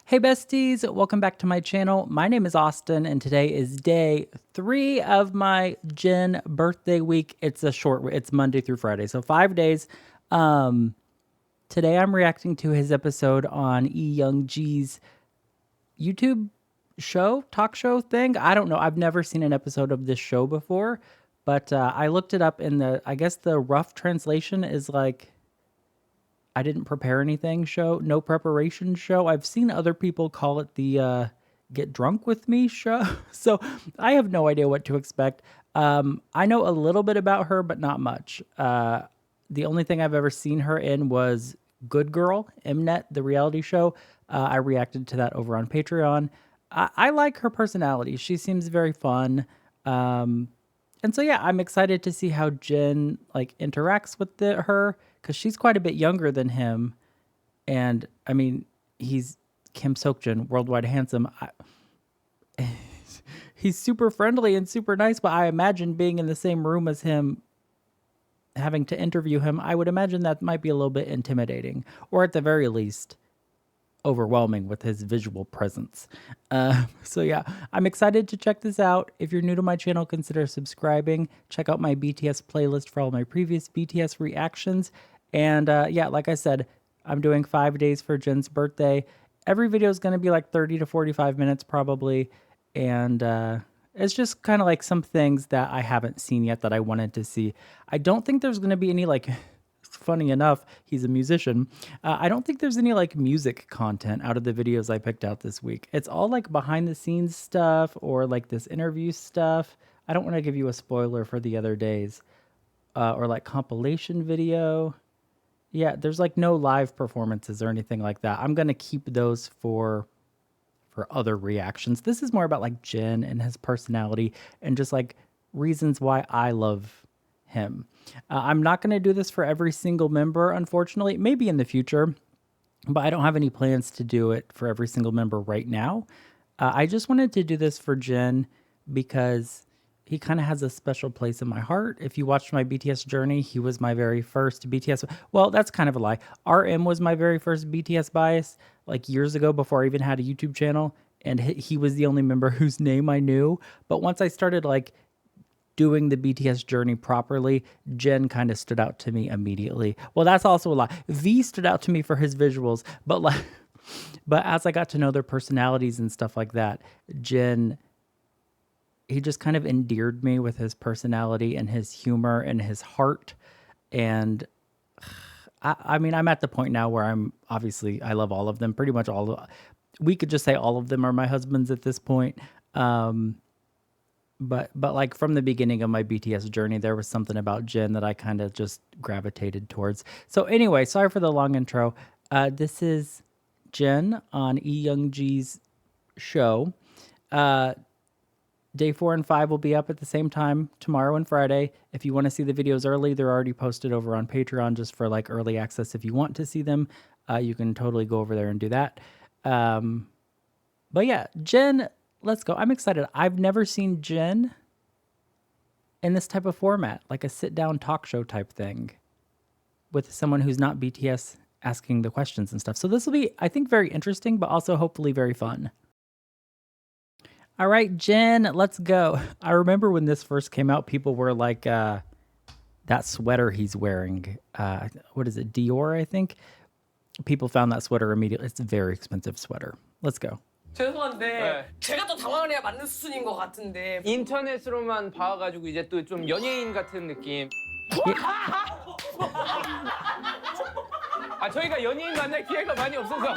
Hey besties, welcome back to my channel. My name is Austin and today is day 3 of my Jin birthday week. It's it's Monday through Friday, so 5 days. Today I'm reacting to his episode on Youngji's YouTube talk show thing. I don't know. I've never seen an episode of this show before, but I looked it up in I guess the rough translation is like, I didn't prepare anything show, no preparation show. I've seen other people call it the get drunk with me show. So I have no idea what to expect. I know a little bit about her, but not much. The only thing I've ever seen her in was Good Girl, Mnet, the reality show. I reacted to that over on Patreon. I like her personality. She seems very fun. And so yeah, I'm excited to see how Jin like interacts with her because she's quite a bit younger than him, and I mean he's Kim Seokjin, worldwide handsome. He's super friendly and super nice, but I imagine being in the same room as him, having to interview him, I would imagine that might be a little bit intimidating, or at the very least overwhelming with his visual presence. So yeah, I'm excited to check this out. If you're new to my channel, consider subscribing. Check out my BTS playlist for all my previous BTS reactions. And yeah, like I said, I'm doing 5 days for Jin's birthday. Every video is going to be like 30 to 45 minutes probably. And it's just kind of like some things that I haven't seen yet that I wanted to see. I don't think there's going to be any like... Funny enough, he's a musician. I don't think there's any like music content out of the videos I picked out this week. It's all like behind the scenes stuff or like this interview stuff. I don't want to give you a spoiler for the other days or like compilation video. Yeah, there's like no live performances or anything like that. I'm going to keep those for other reactions. This is more about like Jin and his personality and just like reasons why I love him. I'm not going to do this for every single member, unfortunately. Maybe in the future, but I don't have any plans to do it for every single member right now. I just wanted to do this for Jin because he kind of has a special place in my heart. If you watched my BTS journey, he was my very first BTS. Well, that's kind of a lie. RM was my very first BTS bias, like years ago before I even had a YouTube channel. And he was the only member whose name I knew. But once I started like doing the BTS journey properly, Jin kind of stood out to me immediately. Well, that's also a lie. V stood out to me for his visuals, but like, but as I got to know their personalities and stuff like that, Jin, he just kind of endeared me with his personality and his humor and his heart. And I mean, I'm at the point now where I love all of them, pretty much we could just say all of them are my husbands at this point. But like from the beginning of my BTS journey, there was something about Jin that I kind of just gravitated towards. So anyway, sorry for the long intro. This is Jin on Youngji's show. Day 4 and 5 will be up at the same time tomorrow and Friday. If you want to see the videos early, they're already posted over on Patreon just for like early access. If you want to see them, you can totally go over there and do that. But yeah, Jin... Let's go. I'm excited. I've never seen Jin in this type of format, like a sit-down talk show type thing with someone who's not BTS asking the questions and stuff. So this will be, I think, very interesting, but also hopefully very fun. All right, Jin, let's go. I remember when this first came out, people were like, that sweater he's wearing, what is it, Dior, I think? People found that sweater immediately. It's a very expensive sweater. Let's go. 죄송한데 제가 또 당황을 해야 맞는 수준인 것 같은데 인터넷으로만 봐가지고 이제 또 좀 연예인 같은 느낌. 아 저희가 연예인 만날 기회가 많이 없어서.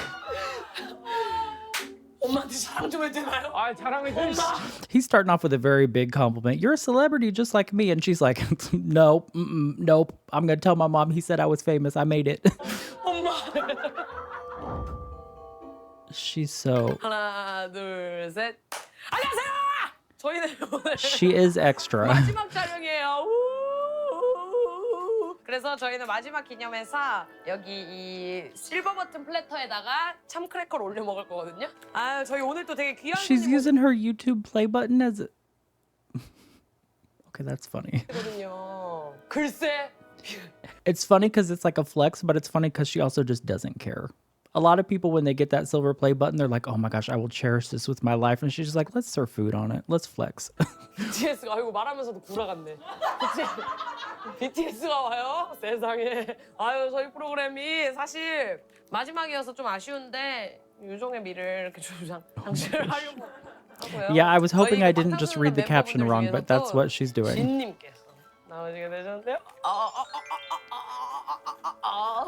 엄마한테 자랑 좀 해도 되나요? 아 자랑을 좀. He's starting off with a very big compliment. You're a celebrity just like me, and she's like, nope, nope. I'm gonna tell my mom he said I was famous. I made it. 엄마. She's so... 하나, 둘, 셋. 안녕하세요! 저희는 오늘 She is extra. 마지막 촬영이에요. 그래서 저희는 마지막 기념해서 여기 이 실버 버튼 플래터에다가 참크래커를 올려 먹을 거거든요. 아, 저희 오늘 또 되게 귀한 She's using her YouTube play button as a... Okay, that's funny. 거든요. 글쎄. It's funny because it's like a flex, but it's funny because she also just doesn't care. A lot of people, when they get that silver play button, they're like, oh my gosh, I will cherish this with my life. And she's just like, let's serve food on it. Let's flex. BTS가 아이고 말하면서도 구라같네. BTS가 와요? 세상에. 아유 저희 프로그램이 사실 마지막이어서 좀 아쉬운데 유종의 미를 이렇게 장식을 하려고 하고요. Yeah, I was hoping 저희 I didn't just read the caption 멤버분들 wrong, but that's 중에서도 what she's doing. 진님께서 나오시게 되셨는데요.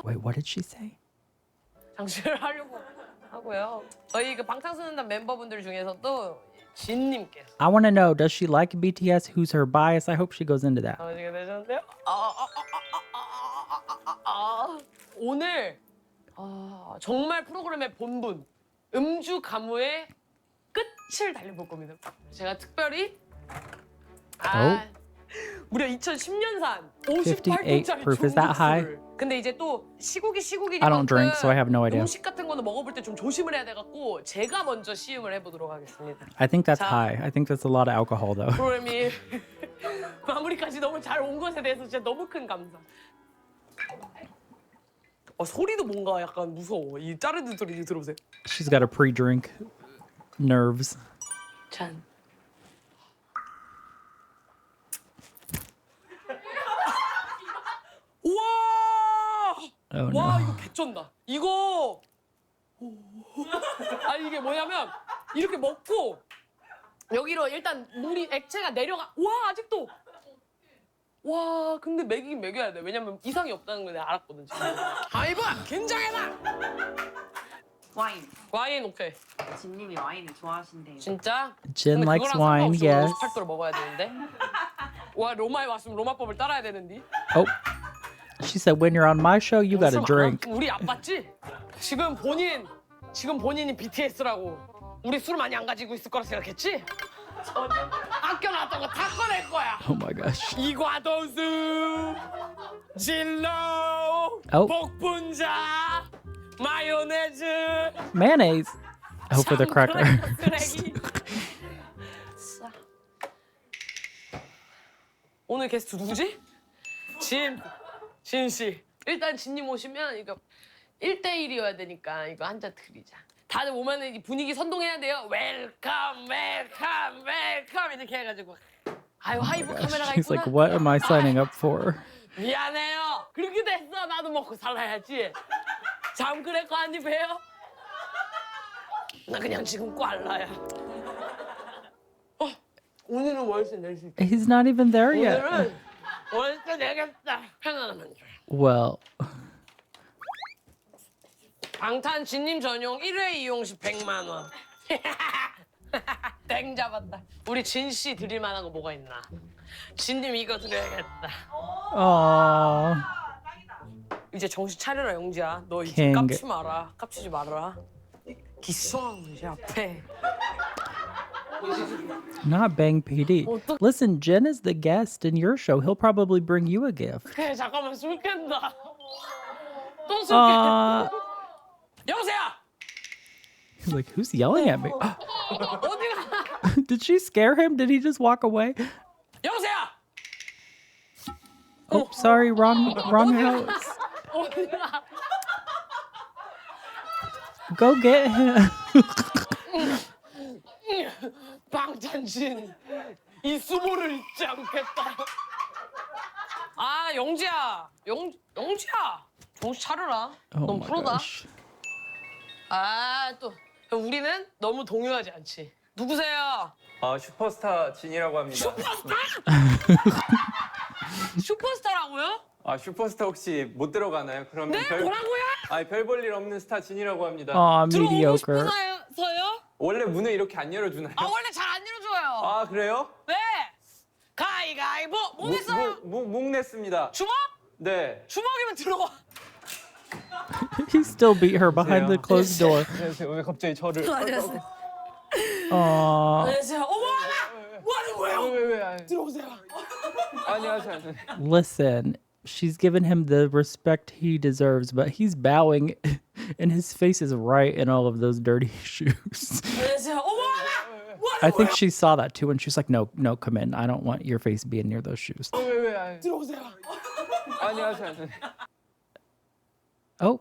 Wait, what did she say? 장식을 하려고 하고요. 저희 그 방탄소년단 멤버분들 중에서도 진님께서 I want to know, does she like BTS? Who's her bias? I hope she goes into that. 나오시게 되셨는데요. 오늘 정말 프로그램의 본분 음주 가무의 끝을 달려볼 겁니다. 제가 특별히 무려 2010년산 58분짜리 proof. Is that high? 중국술. 근데 이제 또 시국이 I don't drink, so I have no idea. 음식 같은 거는 먹어볼 때 좀 조심을 해야 돼갖고 제가 먼저 시음을 해보도록 하겠습니다. I think that's 자. high. I think that's a lot of alcohol, though. 프로그램이 마무리까지 너무 잘 온 것에 대해서 진짜 너무 큰 감사. 소리도 뭔가 약간 무서워. 이 자르는 소리 들어보세요. She's got a pre-drink nerves. 짠. 우와! Oh no. 와 이거 개쩐다. 이거 이게 뭐냐면 이렇게 먹고 여기로 일단 물이 액체가 내려가. 와 아직도. 와 근데 먹이긴 먹여야 돼. 왜냐면 이상이 없다는 걸 내가 알았거든 지금. 아이고 긴장해라. 와인 오케이. 진님이 와인을 좋아하신대요. 진짜? Jin 근데 likes 그거랑 wine, 상관없이 yes. 58도로 먹어야 되는데. 와 로마에 왔으면 로마법을 따라야 되는데. Oh, she said, when you're on my show, you got to 술 drink. 많아? 우리 안 봤지? 지금 본인이 BTS라고 우리 술 많이 안 가지고 있을 거라 생각했지? 아껴놨던 거 다 꺼낼 거야. Oh my gosh. 이과도수, 진로, 복분자, 마요네즈, Mayonnaise. Oh, for the cracker. 쓰레기. 오늘 게스트 누구지? 진 씨. 일단 진님 오시면 이거 1대1이어야 되니까 이거 한 잔 드리자. 다들 오면은 이 분위기 선동해야 돼요. 웰컴, 웰컴, 웰컴 이렇게 해가지고. 아유 하이브 카메라가 She's 있구나. like, what am I signing up for? 미안해요. 그렇게 됐어. 나도 먹고 살아야지. 잠그레거 한입 해요? 나 그냥 지금 꽐라야. 오늘은 월세 낼 수 있다. He's not even there yet. 오늘은 월세 내겠다. 편안하면 줘요. Well, 방탄 진님 전용 1회 이용 시 100만 원. 땡 잡았다. 우리 진 씨 드릴 만한 거 뭐가 있나? 진님 이거 드려야겠다. aww. 이제 정신 차려라 영지야. 너 이제 king. 깝치 마라. 깝치지 말아라. 기성 이제 앞에. Not Bang PD. Listen, Jen is the guest in your show. He'll probably bring you a gift. 그래 잠깐만 술 깬다. 또 술 깬다. 여보세요. He's like, who's yelling at me? 어디가? Did she scare him? Did he just walk away? 여보세요. Oh, sorry, wrong house. 어디가? Go get him. 방탄진 이 수모를 잊지 않겠다. 영지야, 영지야, 정신 차려라. Oh 너무 my 프로다. gosh. 또 우리는 너무 동요하지 않지. 누구세요? 슈퍼스타 진이라고 합니다. 슈퍼스타? 슈퍼스타라고요? 슈퍼스타 혹시 못 들어가나요? 그러면 네, 뭐라고요? 별 볼 일 없는 스타 진이라고 합니다. Aw, 들어오고 mediocre. 싶어서요? 원래 문을 이렇게 안 열어주나요? 원래 잘 안 열어줘요. 그래요? 네. 가위가위보. 뭐 했어요? 목 냈습니다. 주먹? 네. 주먹이면 들어와. He still beat her behind the closed door. 안녕하세요. 왜 갑자기 저를? 안녕하세요. Aw. 안녕하세요. 어머, 뭐 하는 거예요? 왜? 들어오세요. 안녕하세요. Listen, she's given him the respect he deserves, but he's bowing, and his face is right in all of those dirty shoes. 안녕하세요. 어머, 뭐 하는 I think 거예요? she saw that too, and she's like, no, come in. I don't want your face being near those shoes. 왜? 들어오세요. 안녕하세요. Oh.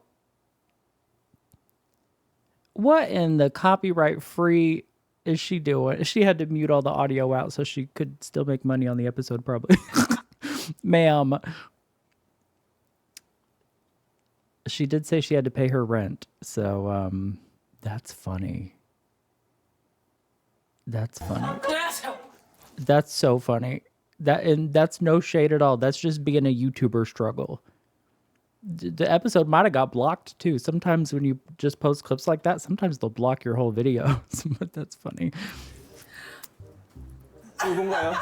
What in the copyright free is she doing? She had to mute all the audio out so she could still make money on the episode, probably. Ma'am. She did say she had to pay her rent, so that's funny. That's funny. 안녕하세요. That's so funny. That's no shade at all. That's just being a YouTuber struggle. The episode might have got blocked too. Sometimes when you just post clips like that, sometimes they'll block your whole video. But that's funny. 이건가요?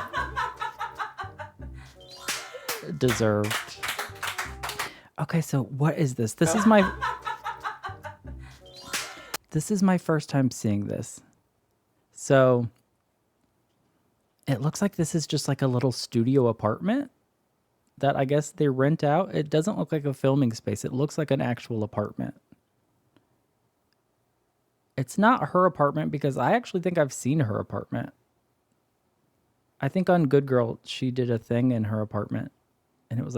Deserved. Okay, so what is this? This is my first time seeing this. So it looks like this is just like a little studio apartment that I guess they rent out. It doesn't look like a filming space. It looks like an actual apartment. It's not her apartment because I actually think I've seen her apartment. I think on Good Girl, she did a thing in her apartment. And it was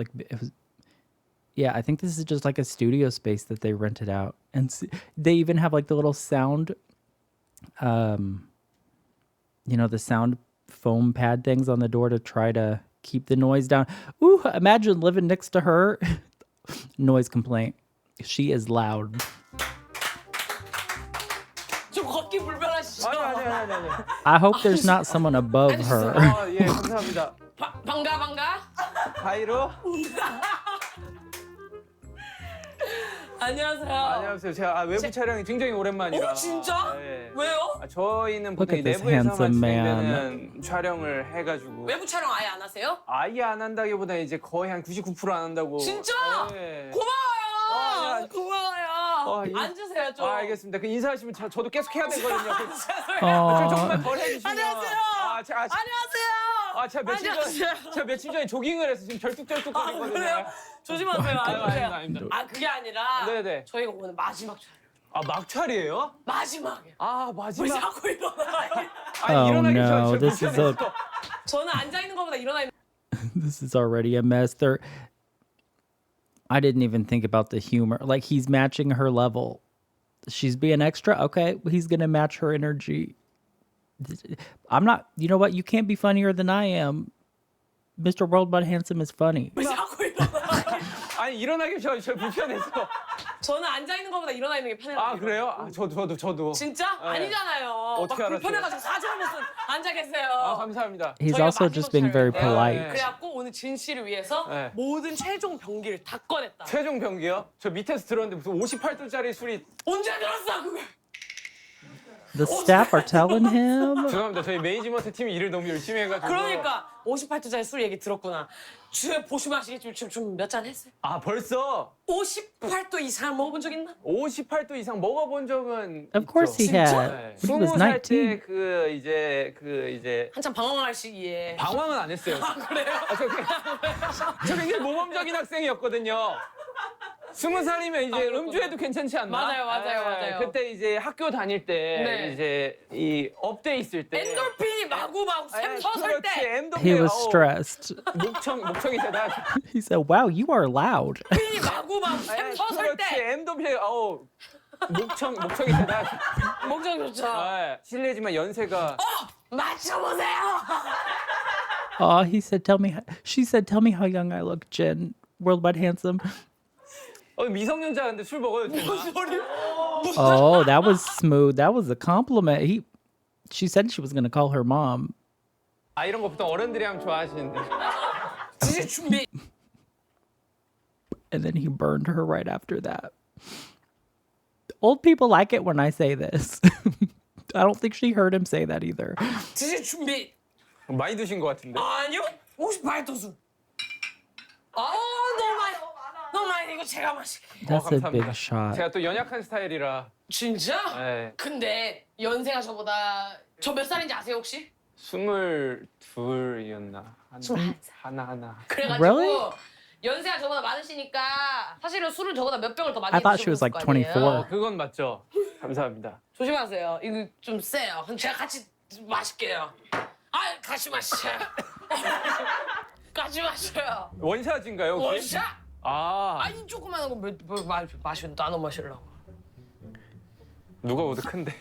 yeah, I think this is just like a studio space that they rented out. And they even have like the little sound, the sound foam pad things on the door to try to keep the noise down. Ooh, imagine living next to her. Noise complaint. She is loud. 좀 걷기 불편하시죠? 아니. I hope there's not someone above her. 예, 감사합니다. 반가. 가이로? 안녕하세요. 안녕하세요. 제가 외부 촬영이 굉장히 오랜만이라. 오 진짜? 예. 왜요? 저희는 Look 보통 at this 내부에서만 handsome man. 진행되는 촬영을 해가지고 외부 촬영 아예 안 하세요? 아예 안 한다기보다 이제 거의 한 99%안 한다고. 진짜? 예. 고마워요. 아, 고마워요. 이- 앉으세요 좀. 알겠습니다. 그 인사하시면 저도 계속 해야 되거든요. 어, 정말 덜 해주시면. 안녕하세요. 안녕하세요. 제가 며칠 전에 조깅을 해서 지금 절뚝절뚝거리거든요. 그래요? 조심하세요. 앉으세요. 아닙니다. 아 그게 아니라 네네. 저희가 오늘 마지막 촬영. 아 막찰이에요? 마지막이에요. 아 왜 마지막. 자꾸 일어나요? 아니 Oh, 일어나기 no. 전에 This is a- 저는 앉아 있는 것보다 일어나 있는. This is already a mess. I didn't even think about the humor. Like he's matching her level. She's being extra. Okay, he's gonna match her energy. I'm not. You know what? You can't be funnier than I am. Mr. Worldwide Handsome is funny. 왜 자꾸 일어나요? 아니 일어나기 전에 저 불편해서. 저는 앉아 있는 것보다 일어나 있는 게 편해요. 아 그래요? 아 저도. 진짜? 네. 아니잖아요. 어떻게 막 알았어요? 불편해가지고 사진을 무슨 앉아 계세요. 아 감사합니다. He's 저희가 also 마지막 just being very 촬영인데 polite. 그래갖고 오늘 진 씨를 위해서 네. 모든 최종 병기를 다 꺼냈다. 최종 병기요? 저 밑에서 들었는데 무슨 58도짜리 술이. 언제 들었어 그걸? The staff are telling him. 죄송합니다. 저희 매니지먼트 팀이 일을 너무 열심히 해가지고. 그러니까 58도짜리 술 얘기 들었구나. 주에 보시면 아시겠지만 지금 몇 잔 했어요? 아 벌써 58도 이상 먹어본 적 있나? 58도 이상 먹어본 적은 Of course he 있죠. had. 네. When he was 20살 때 19. 그 이제 한참 방황할 시기에. 방황은 안 했어요. 그래요? 저 굉장히 모범적인 학생이었거든요. 20살이면 이제 그렇구나. 음주해도 괜찮지 않나? 맞아요. 그때 이제 학교 다닐 때 네. 이제 이 업돼 있을 때 엔돌핀이 마구마구 샘솟을 때. 엔도핀 He was stressed. 목청이 되다. He said, "Wow, you are loud." 핀이 마구마구 샘솟을 때. 엔도핀 목청이 되다. 목적 좋죠. 실례지만 연세가 맞춰보세요. Oh, he said, "Tell me." She said, "Tell me how young I look, Jen. Worldwide Handsome." 미성년자인데 술 먹어도 되나? 무슨 소리? Oh, that was smooth. That was a compliment. She said she was gonna call her mom. 아 이런 거 보통 어른들이 하면 좋아하시는데. 진짜 준비. And then he burned her right after that. Old people like it when I say this. I don't think she heard him say that either. 진짜 준비. 많이 드신 것 같은데. 아니요. 58도 술. 너무 많이. 이거 제가 마실게요. That's a 감사합니다. big shot. 제가 또 연약한 스타일이라. 진짜? 네. 근데 연세가 저보다 저 몇 살인지 아세요 혹시? 22이었나? 하나. 그래가지고 Really? 연세가 저보다 많으시니까 사실은 술을 저보다 몇 병을 더 많이 I thought she was 드셔보셨을 like 거 아니에요? 24. 그건 맞죠. 감사합니다. 조심하세요. 이거 좀 세요. 그럼 제가 같이 마실게요. 같이 마셔요. 같이 마셔요. 원샷인가요? 혹시? 원샷? 아, 이 조그만한 거 마시면 나눠 마시려고. 누가 보다 큰데.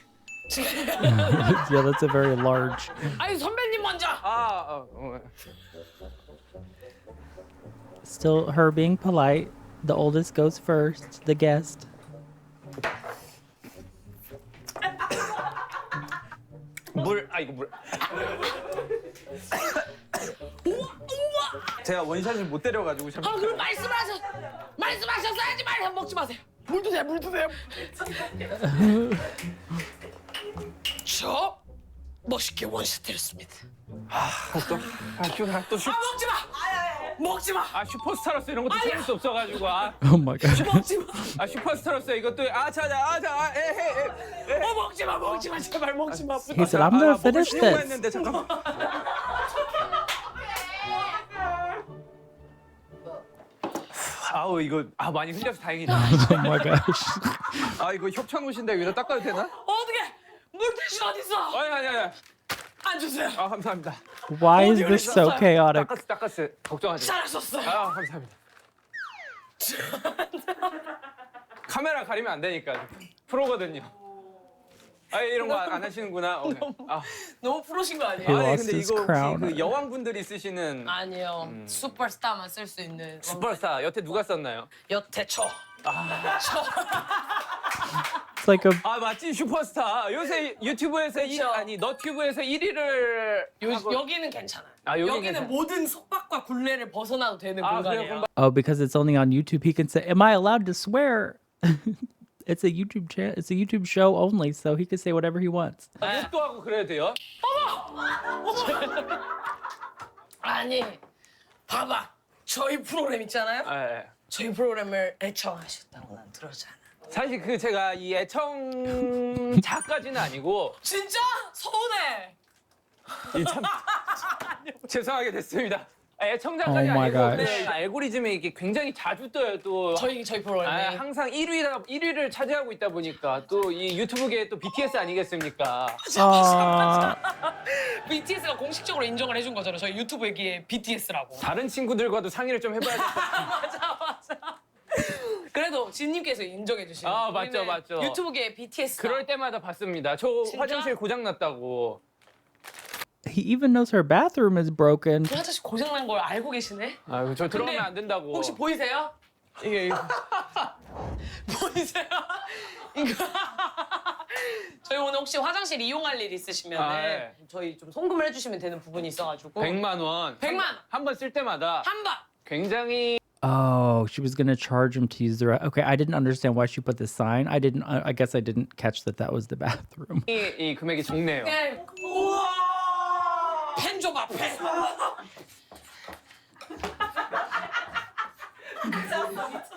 Yeah, that's a very large. 아니 선배님 먼저. Still her being polite. The oldest goes first, the guest. 이거 물. 제가 원샷을 못 때려가지고 참. 그럼 말씀하셨어야지 말 먹지 마세요. 물 드세요. 저 멋있게 원샷 때렸습니다. 먹지 마. 슈퍼스타로서 이런 것도 참을 수 없어가지고. Oh my god. 먹지 마. 슈퍼스타로서 이것도 먹지 마. 제발 먹지 마. He said, I'm gonna finish 먹으려고 this. 했는데 잠깐만. 아우 이거 많이 흘려서 다행이다. Oh my gosh. 이거 협찬 옷인데 여기다 닦아도 되나? 어떻게 물 대신 어디 있어? 아니. 안 주세요. 감사합니다. Why is this so chaotic? 닦았어. 걱정하지 마. 잘하셨어요. 감사합니다. 카메라 가리면 안 되니까 프로거든요. 이런 거 안 하시는구나. 오케이. 너무 프로신 거 He 아니에요? lost 근데 his 이거 혹시 crown. 그 여왕분들이 쓰시는 아니요. 슈퍼스타만 쓸 수 있는 슈퍼스타 여태 누가 썼나요? 여태 저. It's like a 맞지 슈퍼스타. 요새 유튜브에서 그쵸. 너튜브에서 1위를 여기는 괜찮아요. 여기는 여기는 모든 속박과 굴레를 벗어나도 되는 공간이에요. oh, because it's only on YouTube, he can say, "Am I allowed to swear?" It's a YouTube channel. It's a YouTube show only, so he can say whatever he wants. 욕도 하고 그래야 돼요? 아니, 봐봐. 저희 프로그램 있잖아요. 저희 프로그램을 애청하셨다고 난 들었잖아. 사실 제가 이 애청자까지는 아니고 진짜? 서운해. 참 죄송하게 됐습니다. 애청자까지 Oh my 아니고 gosh. 근데 알고리즘에 이게 굉장히 자주 떠요. 또 저희 프로그램에. 항상 1위를 차지하고 있다 보니까 또 이 유튜브계의 또 BTS 아니겠습니까? BTS가 공식적으로 인정을 해준 거잖아요. 저희 유튜브에 BTS라고. 다른 친구들과도 상의를 좀 해봐야겠다. 맞아. 그래도 진님께서 인정해 주시는. 맞죠. 유튜브계 BTS. 그럴 때마다 봤습니다. 저 진짜? 화장실 고장 났다고. He even knows her bathroom is broken. 그 화장실 고장 난 걸 알고 계시네. 저 들어가면 안 된다고. 혹시 보이세요? 이게 보이세요? 이거 저희 오늘 혹시 화장실 이용할 일 있으시면 네. 저희 좀 송금을 해주시면 되는 부분이 있어가지고 100만 원. 100만 한 번 쓸 때마다 한 번. 굉장히 Oh, she was gonna charge him to use the. Okay, I didn't understand why she put the sign. I didn't. I guess I didn't catch that was the bathroom. 이 금액이 적네요. 우와 펜 줘봐 펜.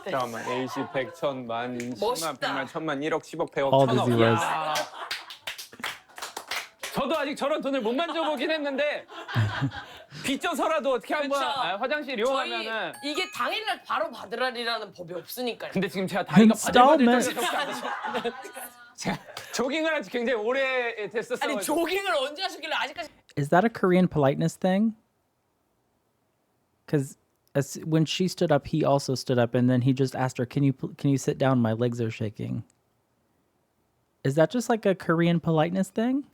잠깐만. 일시 100, 1000만, 10만, 멋있다. 100만, 1000만, 1억, 10억, 100억, All the 1000억. zeros. 야. 저도 아직 저런 돈을 못 만져보긴 했는데 빚져서라도 어떻게 한번 그쵸. 화장실 저희 이용하면은. 이게 당일날 바로 받으라는 법이 없으니까요. 근데 지금 제가 다리가 Installment. 바들바들 제가 조깅을 한 지 굉장히 오래 됐었어요. 아니 조깅을 언제 하셨길래 아직까지. Is that a Korean politeness thing? Because when she stood up, he also stood up, and then he just asked her, can you sit down? My legs are shaking." Is that just like a Korean politeness thing?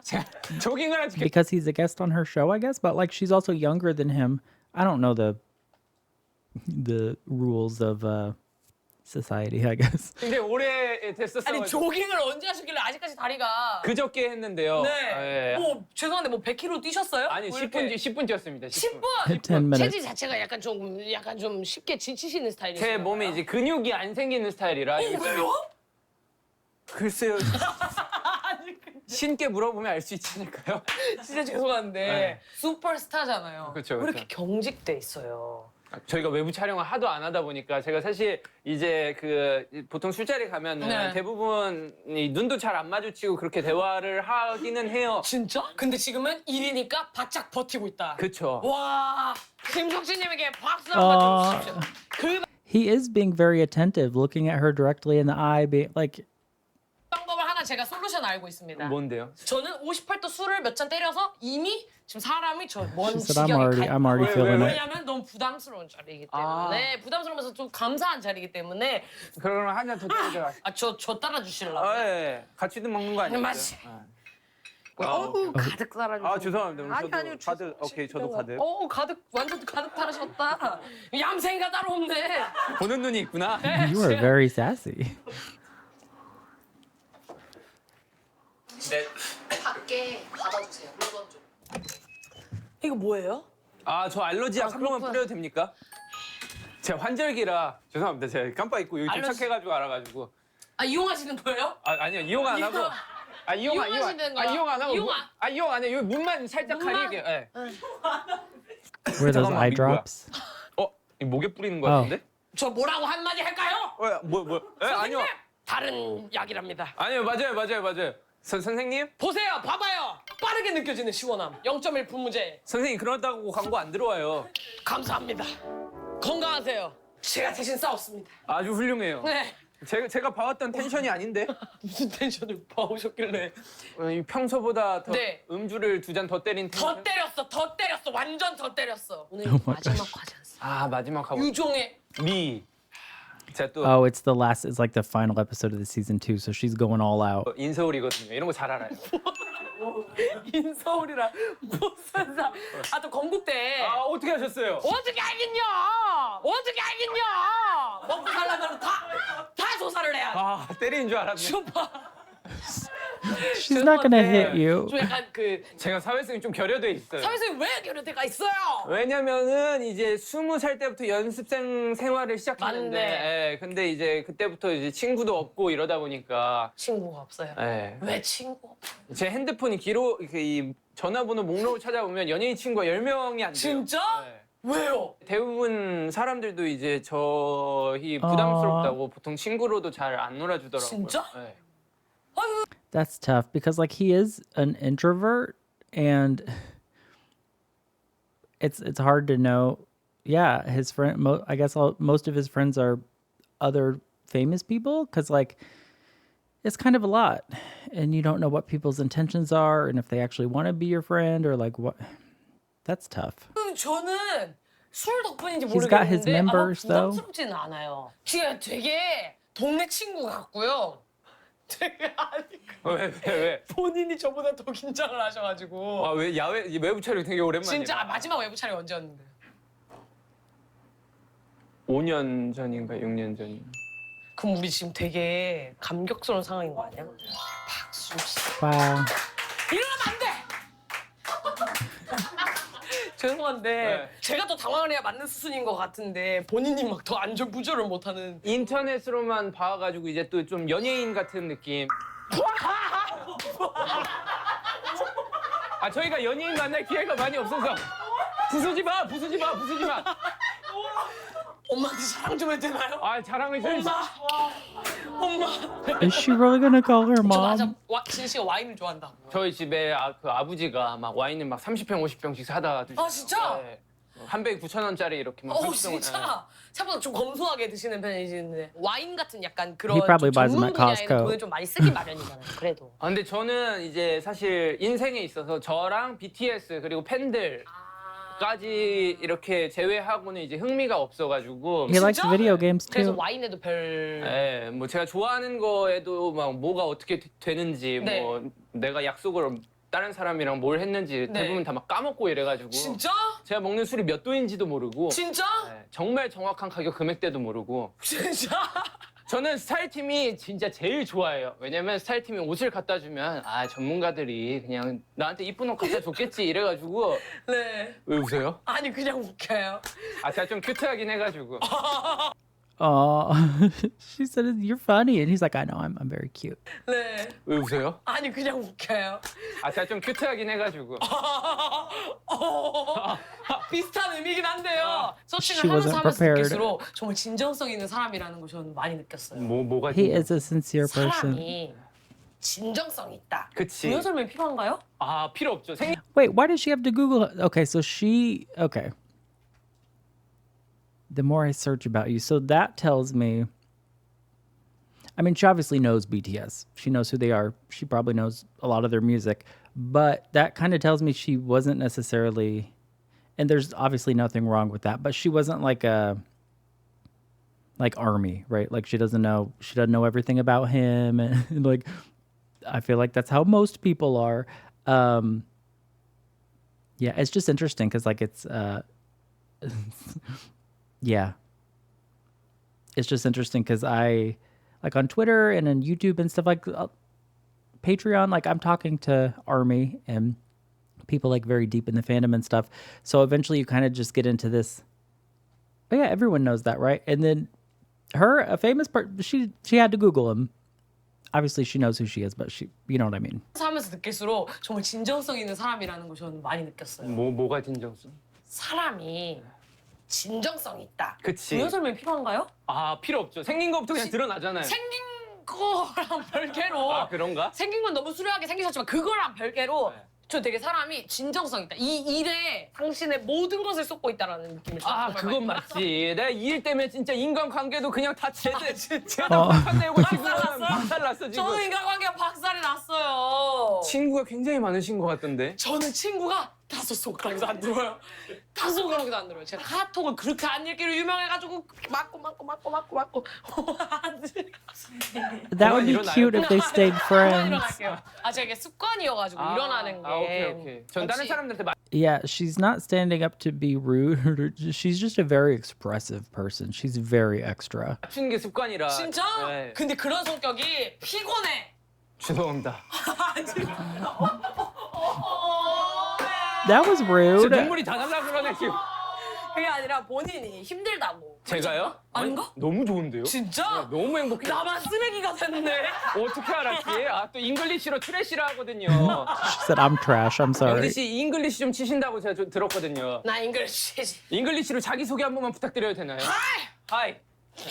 제가 조깅을 한 지 Because he's a guest on her show, I guess. But like, she's also younger than him. I don't know the rules of society, I guess. 굉장히 오래 됐었어요. 아니 조깅을 언제 하셨길래 아직까지 다리가. 그저께 했는데요. 네. 예. 뭐 죄송한데 뭐 100kg 뛰셨어요? 아니 뭐 10분 뛰었습니다. 10분. 10 minutes. 체질 자체가 약간 좀 쉽게 지치시는 스타일이세요. 제 몸에 이제 근육이 안 생기는 스타일이라. 이게 왜요? 글쎄요. 신께 물어보면 알 수 있지 않을까요? 진짜 죄송한데 네. 슈퍼스타잖아요. 그쵸, 왜 이렇게 그쵸. 경직돼 있어요? 저희가 외부 촬영을 하도 안 하다 보니까 제가 사실 이제 보통 술자리 가면은 네. 대부분 이 눈도 잘 안 마주치고 그렇게 대화를 하기는 해요. 진짜? 근데 지금은 1위니까 바짝 버티고 있다. 그쵸. 와, 김석진님에게 박수 한번 주십시오. 그 He is being very attentive, looking at her directly in the eye, being like, 방법을 하나 제가 솔루션 알고 있습니다. 뭔데요? 저는 58도 술을 몇 잔 때려서 이미 지금 사람이 저 먼 She said, 지경에 가 I'm already 왜, feeling 왜? it. 왜냐면 너무 부담스러운 자리이기 때문에 부담스러우면서 좀 감사한 자리이기 때문에 그러면 한 잔 더 때려줘. 저 따라 주실라고요? 예. 같이도 먹는 거 아니에요? 맞지. 아, 어우 가득 따라주시고. 아 죄송합니다. 아니, 저도 아니요, 가득. 오케이 저도 가득. 어우 가득 완전 가득 따르셨다. 얌생이가 따로 없네. 보는 눈이 있구나. You are very sassy. 네. 밖에 받아주세요. 물건 좀. 이거 뭐예요? 아 저 알러지약 한 번만 그렇구나. 뿌려도 됩니까? 제가 환절기라 죄송합니다. 제가 깜빡 잊고 여기 알러지- 도착해가지고 알아가지고. 아 이용하시는 거예요? 아니요 이용 안 하고. 이용하시는 거야? 이용 안 하고. 이용 안 해요. 여기 문만 살짝 문만? 가리게. 예. Were those 잠깐만, eye 이거 뭐야? drops? 이 목에 뿌리는 거 같은데? 저 뭐라고 한마디 할까요? 뭐? 아니요. 다른 약이랍니다. 아니요 맞아요. 선생님? 보세요, 봐봐요. 빠르게 느껴지는 시원함. 0.1 분무제. 선생님 그렇다고 광고 안 들어와요. 감사합니다. 건강하세요. 제가 대신 싸웠습니다. 아주 훌륭해요. 네. 제가 봐왔던 텐션이 아닌데? 무슨 텐션을 봐오셨길래. 이 평소보다 더 네. 음주를 2잔 더 때린 텐션? 더 때렸어. 완전 더 때렸어. 오늘 Oh my 마지막 과제였어. 아 마지막 하고 유종의 미. 제가 또 Oh, it's the last. It's like the final episode of the season 2, so she's going all out. 인서울이거든요. 이런 거 잘 알아요. 인서울이라 무슨 사. 또 건국대. 아 어떻게 하셨어요? 어떻게 알겠냐? 어떻게 알겠냐? 먹고 살려면 다 조사를 해야 돼. 아 때리는 줄 알았네. 슈퍼. She's not gonna hit 죄송한데 you. 좀 약간 그 제가 사회성이 좀 결여돼 있어요. 사회성이 왜 결여대가 있어요? 왜냐면은 이제 20살 때부터 연습생 생활을 시작했는데, 맞네. 예, 근데 이제 그때부터 이제 친구도 없고 이러다 보니까, 친구가 없어요. 예, 왜 친구 없어? 제 핸드폰이 기록 이 전화번호 목록을 찾아보면 연예인 친구가 10명이 안 돼요. 진짜? 예. 왜요? 대부분 사람들도 이제 저희 부담스럽다고 보통 친구로도 잘 안 놀아주더라고요. 진짜? 예. That's tough because like he is an introvert and it's hard to know. Yeah, his friend I guess most of his friends are other famous people cuz like it's kind of a lot and you don't know what people's intentions are and if they actually want to be your friend or like what. That's tough. 저는 술 덕분인지 He's got his 모르겠는데 members, 아마 though. 부담스럽지는 않아요. 되게 동네 친구 같고요. 되게 왜? 본인이 저보다 더 긴장을 하셔가지고 아, 왜 야외 외부 촬영 되게 오랜만이에요. 진짜 마지막 외부 촬영 언제였는데? 5년 전인가 6년 전인가. 그럼 우리 지금 되게 감격스러운 상황인 거 아니야? 박수 씨. Wow. 이러면 안 돼! 죄송한데 네. 제가 더 당황을 해야 맞는 수순인 것 같은데 본인이 막 더 안절부절을 못하는 인터넷으로만 봐가지고 이제 또 좀 연예인 같은 느낌. 아 저희가 연예인 만날 기회가 많이 없어서 부수지 마. 엄마한테 자랑 좀 해도 되나요? 아 자랑을 좀. 엄마 Is she really going to call her 저 맞아 mom? 진 씨가 와인을 좋아한다고. 저희 집에 그 아버지가 막 와인을 막 30병 50병씩 사다 드시고. 아, 진짜? 네. 한 병에 9,000원짜리 이렇게 막 30병을. 진짜 생각보다 좀 검소하게 드시는 편이시는데 와인 같은 약간 그런 He probably 좀 buys them 전문 at 분야에는 Costco. 돈을 좀 많이 쓰기 마련이잖아요. 그래도 아 근데 저는 이제 사실 인생에 있어서 저랑 BTS 그리고 팬들 까지 이렇게 제외하고는 이제 흥미가 없어가지고 He likes 진짜? video games 그래서 too. 와인에도 별 예, 뭐 제가 좋아하는 거에도 막 뭐가 어떻게 되는지 네. 뭐 내가 약속을 다른 사람이랑 뭘 했는지 네. 대부분 다 막 까먹고 이래가지고 진짜? 제가 먹는 술이 몇 도인지도 모르고 진짜? 예, 정말 정확한 가격 금액대도 모르고 진짜? 저는 스타일팀이 진짜 제일 좋아해요. 왜냐면 스타일팀이 옷을 갖다 주면 아 전문가들이 그냥 나한테 이쁜 옷 갖다 줬겠지 이래가지고 네. 왜 웃어요? 아니 그냥 웃겨요. 아 제가 좀 큐트하긴 해가지고 Oh, she said you're funny, and he's like, I know, I'm very cute. 네. 왜 웃어요? 아니 그냥 웃겨요. 아 제가 좀 큐트하긴 해가지고 비슷한 의미긴 한데요. She 서칭을 하면서 wasn't 하면서 prepared. 느낄수록 정말 진정성 있는 사람이라는 걸 저는 많이 느꼈어요. 뭐가 He 진짜- is a sincere person. 사람이 진정성이 있다. 그치. 부연 설명이 필요한가요? 아 필요 없죠. Wait, why does she have to Google? Okay, so okay. The more I search about you, so that tells me. I mean, she obviously knows BTS. She knows who they are. She probably knows a lot of their music. But that kind of tells me she wasn't necessarily, and there's obviously nothing wrong with that, but she wasn't like Army, right? Like she doesn't know everything about him. And like, I feel like that's how most people are. Yeah, it's just interesting because like it's, yeah. It's just interesting because I, like on Twitter and on YouTube and stuff like Patreon, like I'm talking to Army and people like very deep in the fandom and stuff. So eventually you kind of just get into this. But yeah, everyone knows that, right? And then her, a famous part, she had to Google him. Obviously she knows who she is, but you know what I mean. 하면서 느낄수록 정말 진정성 있는 사람이라는 걸 저는 많이 느꼈어요. 뭐가 진정성? 사람이 진정성이 있다. 그치. 부연 설명이 필요한가요? 아 필요 없죠. 생긴 것부터 그냥 드러나잖아요. 생긴 거랑 별개로 아 그런가? 생긴 건 너무 수려하게 생기셨지만 그거랑 별개로 네. 저 되게 사람이 진정성 있다. 이 일에 당신의 모든 것을 쏟고 있다라는 느낌을 아 정말 그건 많이 맞지. 내가 이 일 때문에 진짜 인간관계도 그냥 다 제대로 어. 박살내고 지금 박살났어 지금. 저는 인간관계가 박살이 났어요. 친구가 굉장히 많으신 것 같던데. 저는 친구가 5손가락에도 안 들어요. 5손가락에도 안 들어요. 제가 카톡을 그렇게 안 읽기로 유명해가지고 맞고. That would be cute if they stayed 그만 friends. 일어날게요. 아 제가 이게 습관이어가지고 일어나는 게. 오케이. 전 다른 역시 사람들한테 Yeah, she's not standing up to be rude. She's just a very expressive person. She's very extra. 맞추는 게 습관이라. 진짜? 네. 근데 그런 성격이 피곤해. 죄송합니다. That was 진짜 rude. 눈물이 다 날라 그러네 지금. 그게 아니라 본인이 힘들다고. 제가요? 아닌가? 너무 좋은데요? 진짜? 너무 행복해. 나만 쓰레기가 됐네. 어떻게 알았지? 아 또 잉글리시로 트래시라 하거든요. She said, I'm trash. I'm sorry. 영지 씨 잉글리시 좀 치신다고 제가 좀 들었거든요. 나 잉글리시지. 잉글리시로 자기 소개 한 번만 부탁드려도 되나요? 하이.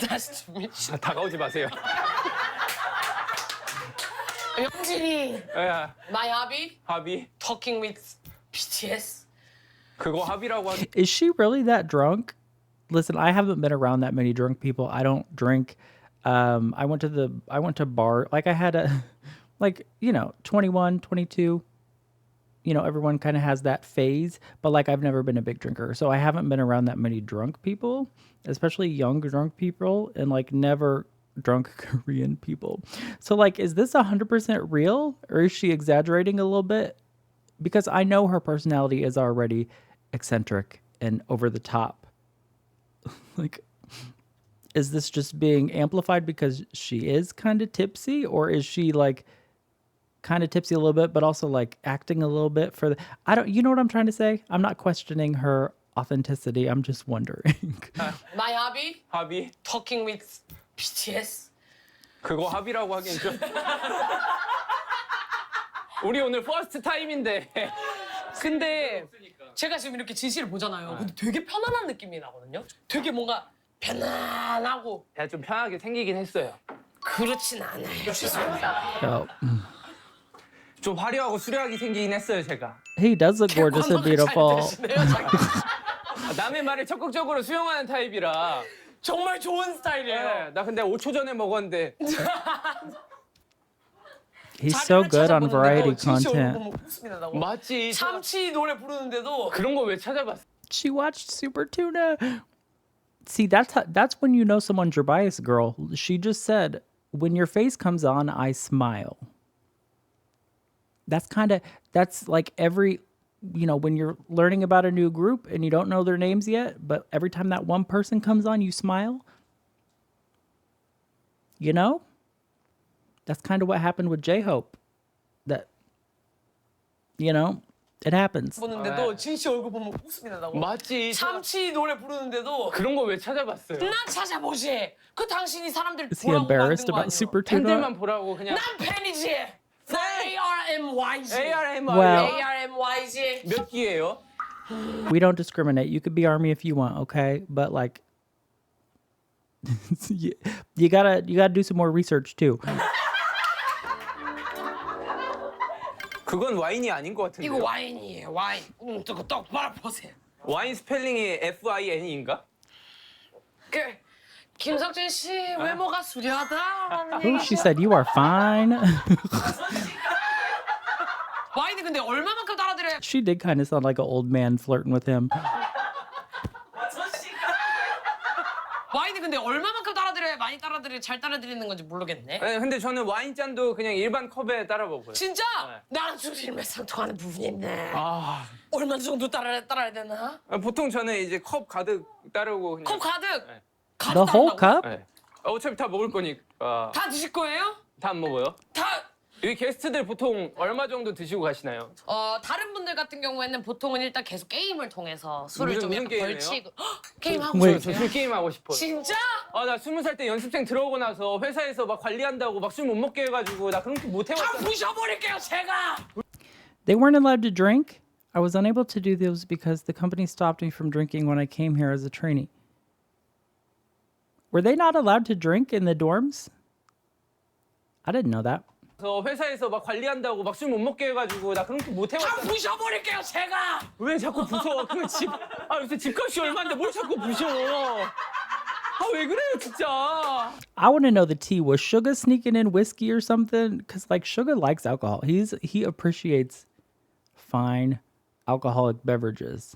Nice to meet you. 다가오지 마세요. 영진이. 야, My hobby? 합의. Talking with BTS. 그거 합의라고 하기. Is she really that drunk? Listen, I haven't been around that many drunk people. I don't drink. I went to bar. Like I had a, like, 21, 22. Everyone kind of has that phase, but like I've never been a big drinker. So I haven't been around that many drunk people, especially young drunk people, and like never drunk Korean people. So like, is this 100% real, or is she exaggerating a little bit? Because I know her personality is already eccentric and over the top. Like, is this just being amplified because she is kind of tipsy, or is she like kind of tipsy a little bit, but also like acting a little bit for you know what I'm trying to say? I'm not questioning her authenticity. I'm just wondering. My hobby? 합의. Talking with BTS. 그거 합의라고 하기엔 좀. 우리 오늘 퍼스트 타임인데. 근데 제가 지금 이렇게 지시를 보잖아요. 근데 되게 편안한 느낌이 나거든요. 되게 뭔가 편안하고 제가 좀 편하게 생기긴 했어요. 그렇진 않아요. 죄송합니다. Oh. 좀 화려하고 수려하게 생기긴 했어요, 제가. He does look gorgeous and beautiful. 남의 말을 적극적으로 수용하는 타입이라. 정말 좋은 스타일이에요. 네, 나 근데 5초 전에 먹었는데. He's so good on variety content. 맞지. 참치 노래 부르는데도 그런 거 왜 찾아봤어? She watched Super Tuna. See, that's when you know someone's your bias, girl. She just said, when your face comes on, I smile. That's like every, when you're learning about a new group and you don't know their names yet, but every time that one person comes on, you smile. That's kind of what happened with J-Hope. That, it happens. 보는데도 진씨 얼굴 보면 웃음이 난다고. 맞지. 참치 노래 부르는데도 그런 거 왜 찾아봤어요? 난 찾아보지. 그 당신이 사람들 Is he 보라고 만든 embarrassed 거 about 아니에요? Super Tuna? 팬들만 보라고 그냥. 난 팬이지. ARMYG. ARMR. Well- ARMYG. 몇 기예요? We don't discriminate. You could be Army if you want, okay? But like, you gotta do some more research too. 그건 와인이 아닌 것 같은데. 이거 와인이에요. 와인. 똑바로 보세요. 와인 스펠링이 FIN인가? 그 김석진 씨 외모가 수려하다라는 Oh, 얘기. she said you are fine. 와인이 근데 얼마만큼 따라드려야? She did kind of sound like an old man flirting with him. 와인이 근데 얼마만큼 따라드려야 많이 따라드려 잘 따라드리는 건지 모르겠네. 네, 근데 저는 와인잔도 그냥 일반 컵에 따라 먹어요. 진짜? 네. 나랑 좀 일맥상통하는 부분이 있네. 아, 얼마 정도 따라야 되나? 보통 저는 이제 컵 가득 따르고 그냥. 컵 가득. 네. 가득 The whole 따른다고? cup? 네. 어차피 다 먹을 거니까. 다 드실 거예요? 다 안 먹어요? 다. 여기 게스트들 보통 얼마 정도 드시고 가시나요? 다른 분들 같은 경우에는 보통은 일단 계속 게임을 통해서 술을 무슨 좀 약간 게임이에요? 벌치고 게임 하고 Wait. 저 술 게임 하고 싶어요. 진짜? 아, 나 20살 때 연습생 들어오고 나서 회사에서 막 관리한다고 막 술 못 먹게 해가지고 나 그런 거 못 다 해봤잖아. 부셔버릴게요 제가. They weren't allowed to drink. I was unable to do those because the company stopped me from drinking when I came here as a trainee. Were they not allowed to drink in the dorms? I didn't know that. 그래서 회사에서 막 관리한다고 막 술 못 먹게 해가지고 나 그런 거 못 다 해봤잖아. 부셔버릴게요 제가. 왜 자꾸 부숴? 그 집, 요새 집값이 얼마인데 뭘 자꾸 부셔? 왜 그래요 진짜? I want to know the tea. Was Sugar sneaking in whiskey or something? Because like Sugar likes alcohol. He appreciates fine alcoholic beverages.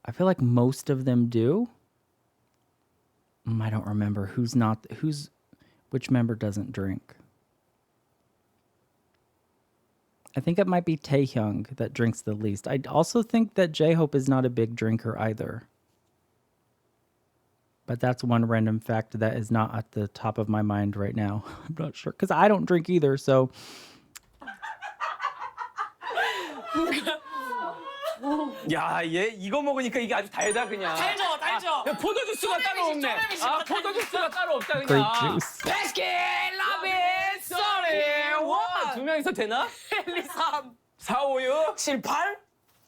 I feel like most of them do. I don't remember which member doesn't drink. I think it might be Taehyung that drinks the least. I also think that J-Hope is not a big drinker either. But that's one random fact that is not at the top of my mind right now. I'm not sure. Because I don't drink either, so... 야, 얘 이거 먹으니까 이게 아주 달다 그냥. 달죠. 야, 포도 주스가 따로 없네. 포도 주스가 따로 없다 그냥. Grape juice. 베스킨 라빈 소리 원. 두 명이서 되나? 1, 2, 3, 4, 5, 6, 7, 8,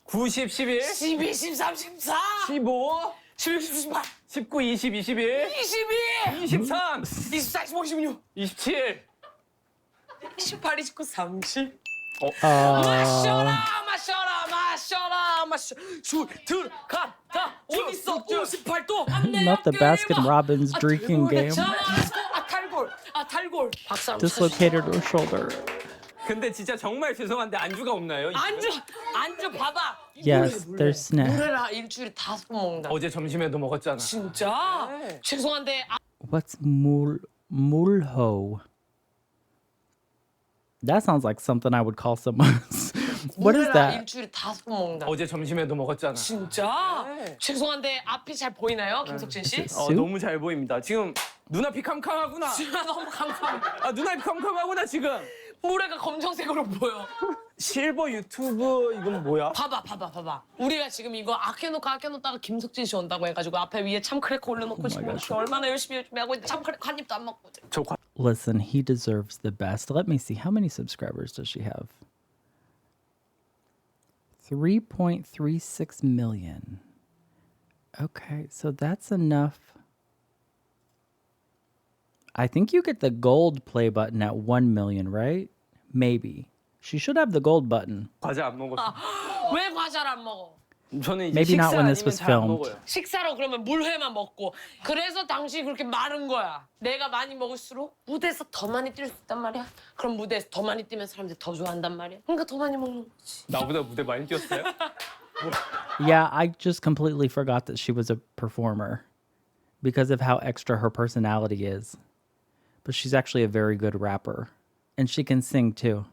90, 11, 12, 13, 14, 15, 16, 17, 18, 19, 20, 21, 22, 23, 24, 25, 26, 27. 28, 29, 30. 마셔라. 술 들어갔다. 어딨어? 58도. Not the Baskin Robbins drinking game. 탈골. 박수 한번 Dislocated her shoulder. 근데 진짜 정말 죄송한데 안주가 없나요? 안주 봐봐. Yes, there's snack. 물에라 일주일에 5번 먹는다. 어제 점심에도 먹었잖아. 진짜? 네. 죄송한데 What's mulho? That sounds like something I would call someone. What is 물에라 that? 일주일에 5번 먹는다. 어제 점심에도 먹었잖아. 진짜? 네. 죄송한데 앞이 잘 보이나요, 김석진 씨? Soup? 너무 잘 보입니다. 지금 눈앞이 캄캄하구나. 너무 감사합니다. 눈앞이 캄캄하구나 지금. 모래가 검정색으로 보여. 실버 유튜브 이건 뭐야? 봐봐. 우리가 지금 이거 아껴놓다가 김석진 씨 온다고 해가지고 앞에 위에 참크래커 올려놓고 지금 얼마나 열심히 하고 있는데 참크래커 한 입도 안 먹고. Listen, he deserves the best. Let me see. How many subscribers does she have? 3.36 million. Okay, so that's enough. I think you get the gold play button at 1 million, right? Maybe. She should have the gold button. 과자 안 먹었어. 왜 과자를 안 먹어? 저는 이제 Maybe 식사 not when this 아니면 was 잘 안 filmed. 먹어요. 식사로 그러면 물회만 먹고 그래서 당신이 그렇게 마른 거야. 내가 많이 먹을수록 무대에서 더 많이 뛸 수 있단 말이야. 그럼 무대에서 더 많이 뛰면 사람들이 더 좋아한단 말이야. 그러니까 더 많이 먹는 거지. 나보다 무대 많이 뛰었어요? Yeah, I just completely forgot that she was a performer because of how extra her personality is. But she's actually a very good rapper. And she can sing too.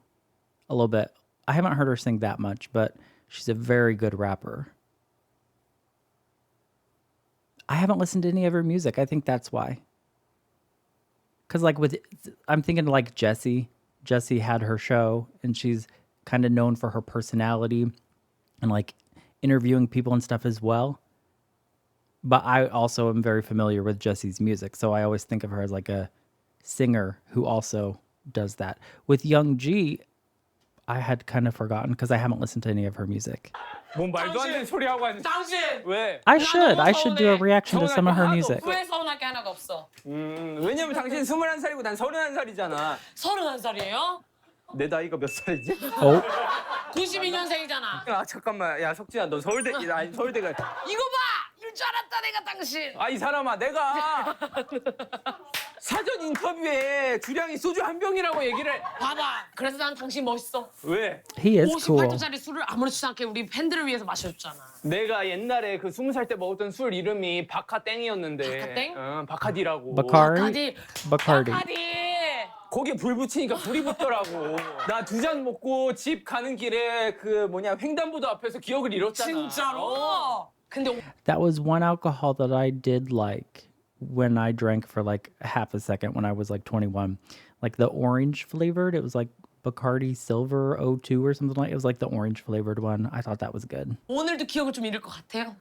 A little bit. I haven't heard her sing that much, but she's a very good rapper. I haven't listened to any of her music. I think that's why. Because I'm thinking like Jessie. Jessie had her show and she's kind of known for her personality and like interviewing people and stuff as well. But I also am very familiar with Jessie's music. So I always think of her as like a singer who also does that. With Youngji, I had kind of forgotten because I haven't listened to any of her music. 뭔 말도 안 되는 소리 하고 하는. 당신 왜? I should do a reaction to some of her music. 왜 서운할 게 하나가 없어? 왜냐면 당신 21살이고 난 31살이잖아. 31살이에요? 내 나이가 몇 살이지? Oh, 92년생이잖아. 아 잠깐만. 야 석진아 너 서울대 아니 서울대가 이거 봐! 이럴 줄 알았다 내가 당신. 아 이 사람아 내가 사전 인터뷰에 주량이 소주 한 병이라고 얘기를 해. 봐봐. 그래서 난 당신 멋있어. 왜? He is cool. 58도짜리 술을 아무렇지도 않게 우리 팬들을 위해서 마셔줬잖아. 내가 옛날에 그 20살 때 먹었던 술 이름이 바카땡이었는데. 바카땡? 응, 바카디라고. Bacardi. 바카디. 거기에 불 붙이니까 불이 붙더라고. 나 2잔 먹고 집 가는 길에 그 뭐냐 횡단보도 앞에서 기억을 잃었잖아. 진짜로? 근데 That was one alcohol that I did like when I drank for like half a second when I was like 21. Like the orange flavored. It was like Bacardi Silver 02 or something like. It was like the orange flavored one. I thought that was good. 오늘도 기억을 좀 잃을 것 같아요.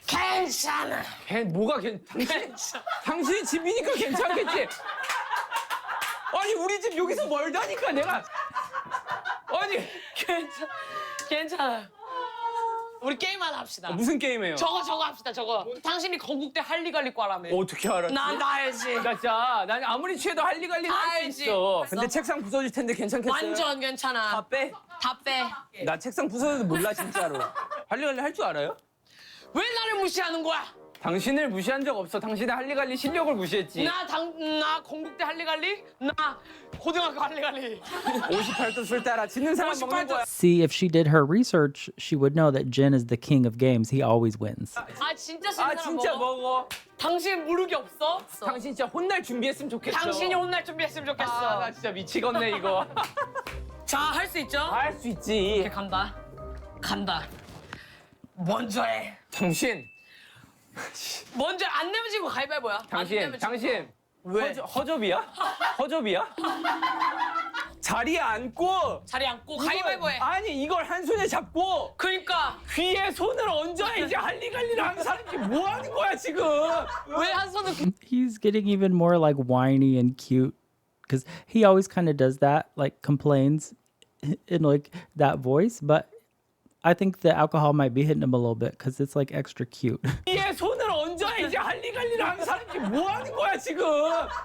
괜찮아. 뭐가 당신이 집이니까 괜찮겠지. 아니 우리 집 여기서 멀다니까 내가. 아니 괜찮아. 우리 게임 하나 합시다. 무슨 게임이에요? 저거 합시다. 저거. 당신이 건국대 할리갈리과라며. 어떻게 알았지? 난 알지. 나 진짜 난 아무리 취해도 할리갈리 할 수 알지. 있어. 근데 책상 부서질 텐데 괜찮겠어요? 완전 괜찮아. 다 빼. 다 빼. 나 책상 부서져도 몰라 진짜로. 할리갈리 할 줄 알아요? 왜 나를 무시하는 거야? 당신을 무시한 적 없어. 당신의 할리갈리 실력을 무시했지. 나 건국대 할리갈리? 나 고등학교 할리갈리. 58도 술 따라 지는 사람 먹는 거야. See, if she did her research, she would know that Jin is the king of games. He always wins. 아 진짜 아 싫은 사람 진짜 먹어? 먹어. 당신 모르기 없어? 당신 진짜 혼날 준비했으면 좋겠어. 당신이 혼날 준비했으면 좋겠어. 아, 나 진짜 미치겠네 이거. 자, 할 수 있죠? 할 수 있지. 이렇게 간다. 먼저 해. 당신 먼저 안 내면 지고 가위바위보야. 안 내면 지고. 당신 왜? 허접이야? 허접이야? 자리에 앉고 자리 앉고 가위바위보 해. 아니 이걸 한 손에 잡고 그러니까 귀에 손을 얹어야지 할리갈리를 하는 사람이 뭐 하는 거야 지금? 왜 한 손은 He's getting even more like whiny and cute because he always kind of does that, like complains in like that voice. But I think the alcohol might be hitting him a little bit because it's like extra cute. 귀에 손을 얹어야지 할리갈리를 하는 사람이 뭐 하는 거야 지금?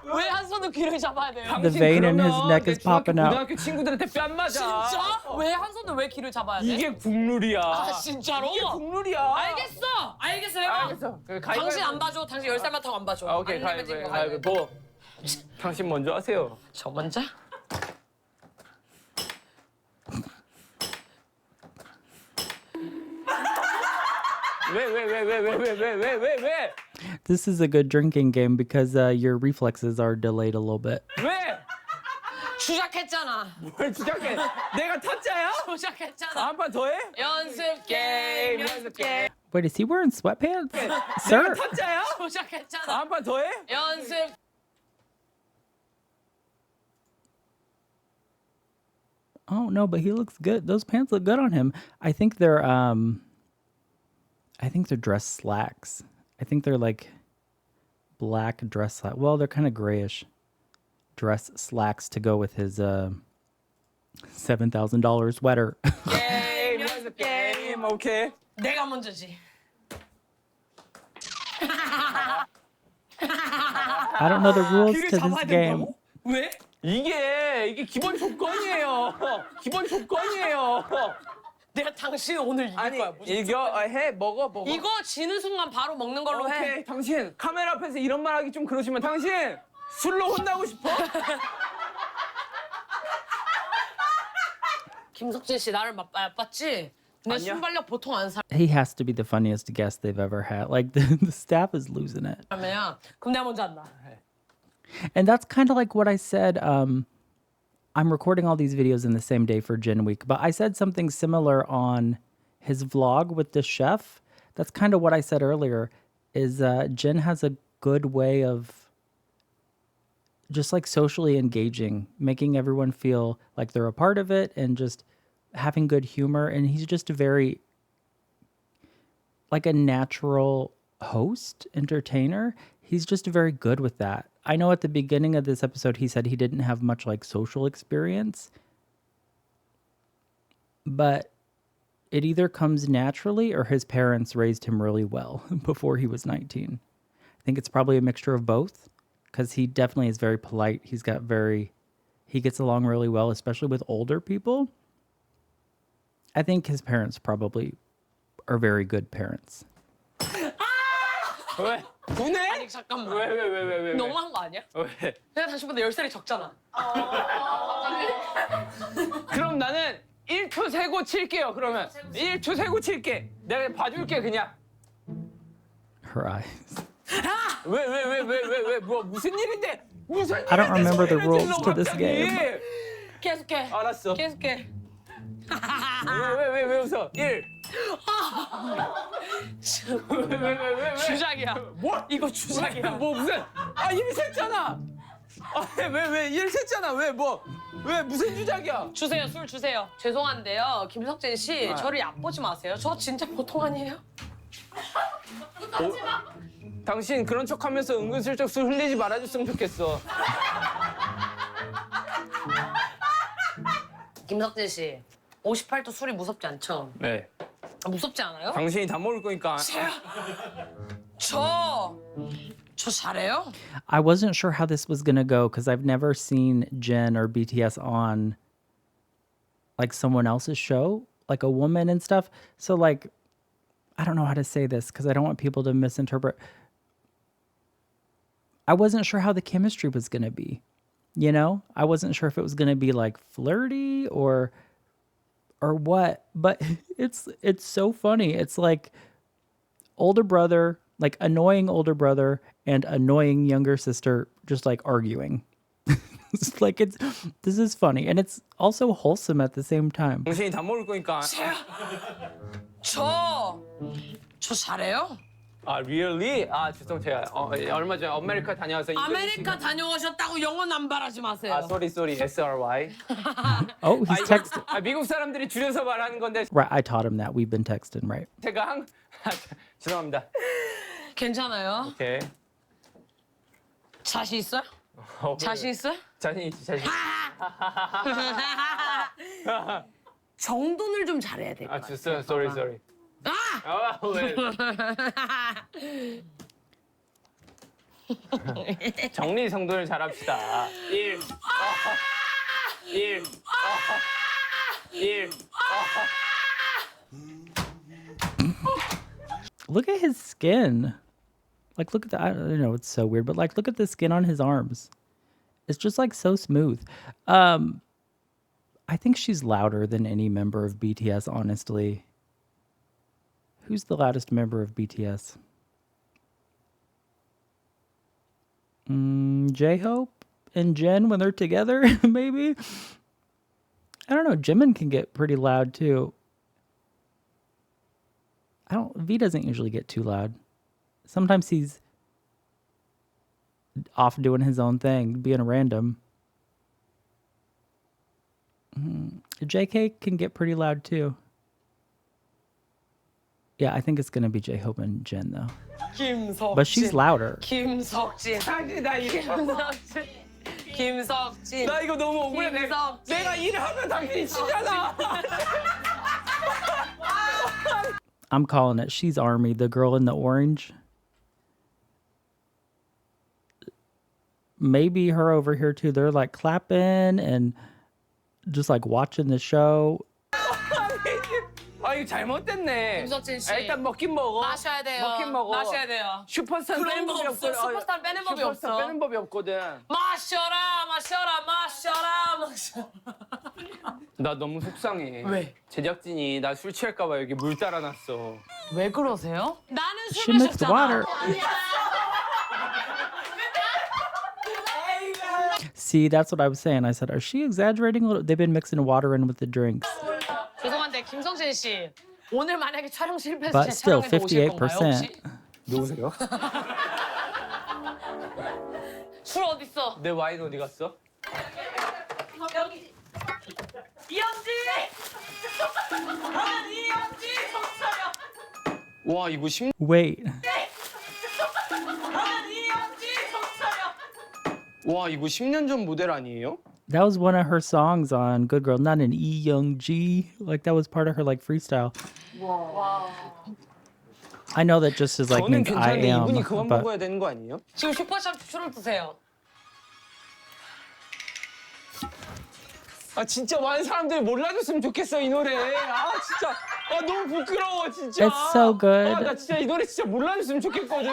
왜 한 손은 귀를 잡아야 돼요? The vein in his neck is popping out. 고등학교 친구들한테 뺨 맞아. 진짜? 왜 한 손은 왜 귀를 잡아야 돼? 이게 국룰이야. 아 진짜로? 이게 국룰이야. 알겠어 해봐. 알겠어. 당신 안 봐줘. 당신 10살 많다고 안 봐줘. 아, 오케이 안 내면 지금 가위바위보. 뭐? 당신 먼저 하세요. 저 먼저? 왜? This is a good drinking game because your reflexes are delayed a little bit. 왜? 주작했잖아. 뭘 주작해? 내가 타짜야? 주작했잖아. 한 판 더 해? 연습 게임. Wait, is he wearing sweatpants? 내가 Sir, 타짜야? 주작했잖아. 한 판 더 해? 연습. oh no, but he looks good. Those pants look good on him. I think they're dress slacks. I think they're like black dress slacks. Well, they're kind of grayish dress slacks to go with his $7,000 sweater. 게임, 연습 게임, 오케이. 내가 먼저지. I don't know the rules 귀를 to 잡아야 this game. 된다고? 왜? 이게 기본 조건이에요. 기본 조건이에요. 내가 당신 오늘 이길 아니 거야. 무조건. 이겨 해 먹어. 이거 지는 순간 바로 먹는 걸로 해. 오케이 당신 카메라 앞에서 이런 말하기 좀 그러지만 당신 술로 혼나고 싶어? 김석진 씨 나를 맛봤지? 내 아니야. 순발력 보통 안 He has to be the funniest guest they've ever had. Like the staff is losing it. 사람이야. 그럼 내가 먼저 한다. And that's kind of like what I said. I'm recording all these videos in the same day for Jin Week, but I said something similar on his vlog with the chef. That's kind of what I said earlier. Is Jin has a good way of just like socially engaging, making everyone feel like they're a part of it, and just having good humor. And he's just a very like a natural host, entertainer. He's just very good with that. I know at the beginning of this episode, he said he didn't have much like social experience, but it either comes naturally or his parents raised him really well before he was 19. I think it's probably a mixture of both because he definitely is very polite. He gets along really well, especially with older people. I think his parents probably are very good parents. 아 왜? 분해? 아니 잠깐만. 왜? 너무한 거 아니야? 왜? 내가 다시 보다 10살이 적잖아. 그럼 나는 1초 세고 칠게요. 그러면 1초 세고 칠게. 내가 그냥 봐줄게 그냥. Her eyes. 왜? 뭐 무슨 일인데? 무슨 일인데? I don't remember the 소리를 rules 질러, to this 갑자기? game. 계속해. 알았어. 계속해. 왜 웃어? 1. 왜? 주작이야. 뭐? 이거 주작이야. 뭐 무슨? 아, 1 셌잖아. 아, 왜 1 셌잖아. 왜 무슨 주작이야? 주세요. 술 주세요. 죄송한데요. 김석진 씨, 아. 저를 얕보지 마세요. 저 진짜 보통 아니에요? 당신 그런 척하면서 은근슬쩍 술 흘리지 말아줬으면 좋겠어. 김석진 씨, 58도 술이 무섭지 않죠? 네. 아, 무섭지 않아요? 당신이 다 먹을 거니까. 저 잘해요? I wasn't sure how this was gonna go because I've never seen Jin or BTS on like someone else's show, like a woman and stuff. So like, I don't know how to say this because I don't want people to misinterpret. I wasn't sure how the chemistry was gonna be. You know, I wasn't sure if it was gonna be like flirty or what. But it's so funny. It's like older brother, like annoying older brother and annoying younger sister just like arguing. It's like this is funny and it's also wholesome at the same time. 당신이 다 먹을 거니까. 저 잘해요? 아, really? 아, 죄송 제가 얼마 전에 아메리카 다녀와서 아메리카 다녀오셨다고 영어 남발하지 마세요. 아, sorry. SRY. Oh, he's texting. 아, 미국 사람들이 줄여서 말하는 건데 Right, I taught him that. We've been texting, right? 제가 죄송합니다. 괜찮아요? 오케이. 자신 있어요? 자신 있어요? 자신 있지. 정돈을 좀 잘해야 될 것 아, 같아요. 됐어요. sorry. 아, 왜? 정리정돈을 잘합시다. 1. 1. 1. Look at his skin. Like, look at the, I don't know, it's so weird, but like, look at the skin on his arms. It's just like so smooth. I think she's louder than any member of BTS, honestly. Who's the loudest member of BTS? J-Hope and Jen when they're together, maybe? I don't know. Jimin can get pretty loud too. V doesn't usually get too loud. Sometimes he's off doing his own thing, being a random. JK can get pretty loud too. Yeah, I think it's gonna be J-Hope and Jen though. 김석진. But she's louder. 김석진. 당신 나 이거 김석진. 나 이거 너무 억울해. 김석진. 내가 일을 하면 당신이 치잖아. I'm calling it. She's Army, the girl in the orange. Maybe her over here too. They're like clapping and just like watching the show. 아, 이거 잘못됐네. 김석진 씨. 아, 일단 먹긴 먹어. 마셔야 돼요. 먹긴 먹어. 마셔야 돼요. 슈퍼스타는 그런 빼는 거 법이 없어. 없거든. 슈퍼스타는 빼는 법이 슈퍼스타 없어. 빼는 법이 없거든. 마셔라. 나 너무 속상해. 왜? 제작진이 나 술 취할까 봐 여기 물 따라놨어. 왜 그러세요? 나는 She 술 mixed water. 마셨잖아. See, that's what I was saying. I said, are she exaggerating a little? They've been mixing water in with the drinks. 죄송한데 김성진 씨 오늘 만약에 촬영 실패해서 But 제 still, 촬영에도 오실 건가요 58%. 혹시? 누구세요? 술 어딨어? 내 와인 어디 갔어? 여기 이영지! 이영지 정서요! 와, 이거 Wait. 이영지 정서요! 와, 이거 10년 전 모델 아니에요? That was one of her songs on Good Girl, not an Lee Youngji. Like that was part of her like freestyle. 와. I know that just as like 저는 means I 괜찮은데 am, 이분이 그만 but 먹어야 되는 거 아니에요? 지금 슈퍼샵 술을 드세요. 아 진짜 많은 사람들이 몰라줬으면 좋겠어 이 노래. 아 진짜 너무 부끄러워 진짜. It's so good. 나 진짜 이 노래 진짜 몰라줬으면 좋겠거든.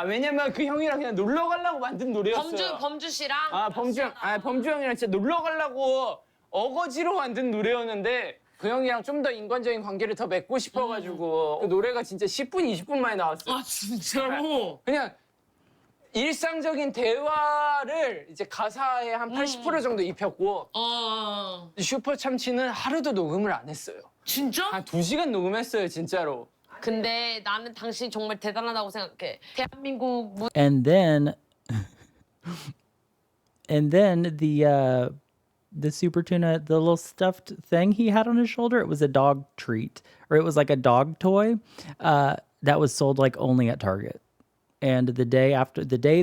왜냐면 그 형이랑 그냥 놀러 가려고 만든 노래였어요. 범주 씨랑 범주 형이랑 진짜 놀러 가려고 어거지로 만든 노래였는데 그 형이랑 좀 더 인간적인 관계를 더 맺고 싶어가지고 그 노래가 진짜 10분, 20분 만에 나왔어요. 아 진짜로? 그냥 일상적인 대화를 이제 가사에 한 80% 정도 입혔고 슈퍼 참치는 하루도 녹음을 안 했어요. 진짜? 한 2시간 녹음했어요, 진짜로. 근데 나는 당신이 정말 대단하다고 생각해. 대한민국 And then the super tuna, the little stuffed thing he had on his shoulder, it was a dog treat, or it was like a dog toy that was sold like only at Target. And the day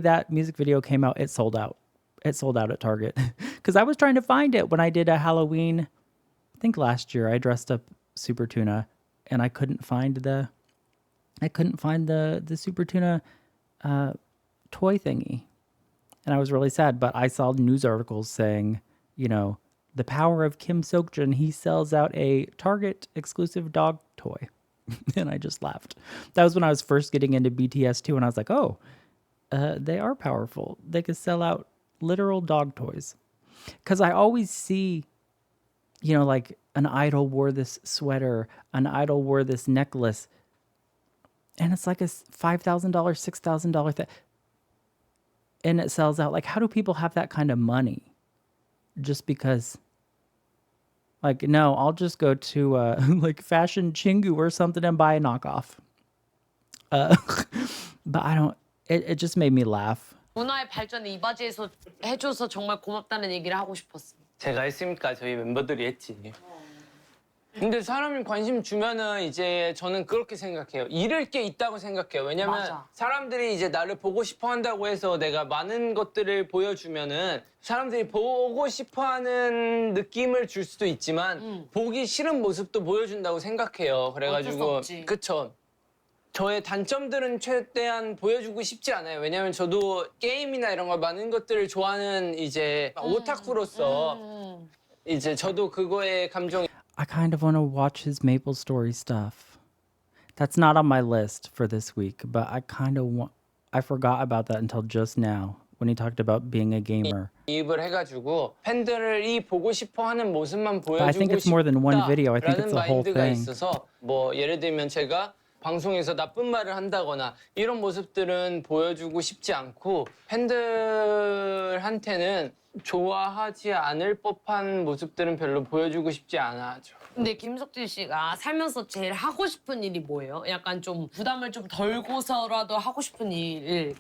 that music video came out, it sold out. It sold out at Target because I was trying to find it when I did a Halloween. I think last year I dressed up Super Tuna, and I couldn't find the Super Tuna toy thingy, and I was really sad. But I saw news articles saying, you know, the power of Kim Seokjin. He sells out a Target exclusive dog toy. And I just laughed. That was when I was first getting into BTS too, and I was like, oh, they are powerful. They could sell out literal dog toys. Because I always see, you know, like an idol wore this sweater, an idol wore this necklace, and it's like a $5,000, $6,000 thing. And it sells out. Like, how do people have that kind of money? Just because... Like, no, I'll just go to like Fashion Chingu or something and buy a knockoff. But I don't, it just made me laugh. 문화의 발전을 이 바지에서 해줘서 정말 고맙다는 얘기를 하고 싶었어. 제가 했습니까? 저희 멤버들이 했지. 근데 사람이 관심 주면은 이제 저는 그렇게 생각해요. 잃을 게 있다고 생각해요. 왜냐면 맞아. 사람들이 이제 나를 보고 싶어 한다고 해서 내가 많은 것들을 보여주면은 사람들이 보고 싶어 하는 느낌을 줄 수도 있지만 보기 싫은 모습도 보여준다고 생각해요. 그래가지고 어쩔 수 없지. 그쵸. 저의 단점들은 최대한 보여주고 싶지 않아요. 왜냐면 저도 게임이나 이런 거 많은 것들을 좋아하는 이제 오타쿠로서 이제 저도 그거에 감정이 I kind of want to watch his Maple Story stuff. That's not on my list for this week, but I kind of want, I forgot about that until just now when he talked about being a gamer. 입을 해가지고 팬들이 보고 싶어하는 모습만 But I think 보여주고 it's more than one video. I think it's 싶다라는 a whole 마인드가 thing. 있어서 뭐 예를 들면 제가 방송에서 나쁜 말을 한다거나 이런 모습들은 보여주고 싶지 않고 팬들한테는 좋아하지 않을 법한 모습들은 별로 보여주고 싶지 않아죠. 근데 김석진 씨가 살면서 제일 하고 싶은 일이 뭐예요? 약간 좀 부담을 좀 덜고서라도 하고 싶은 일.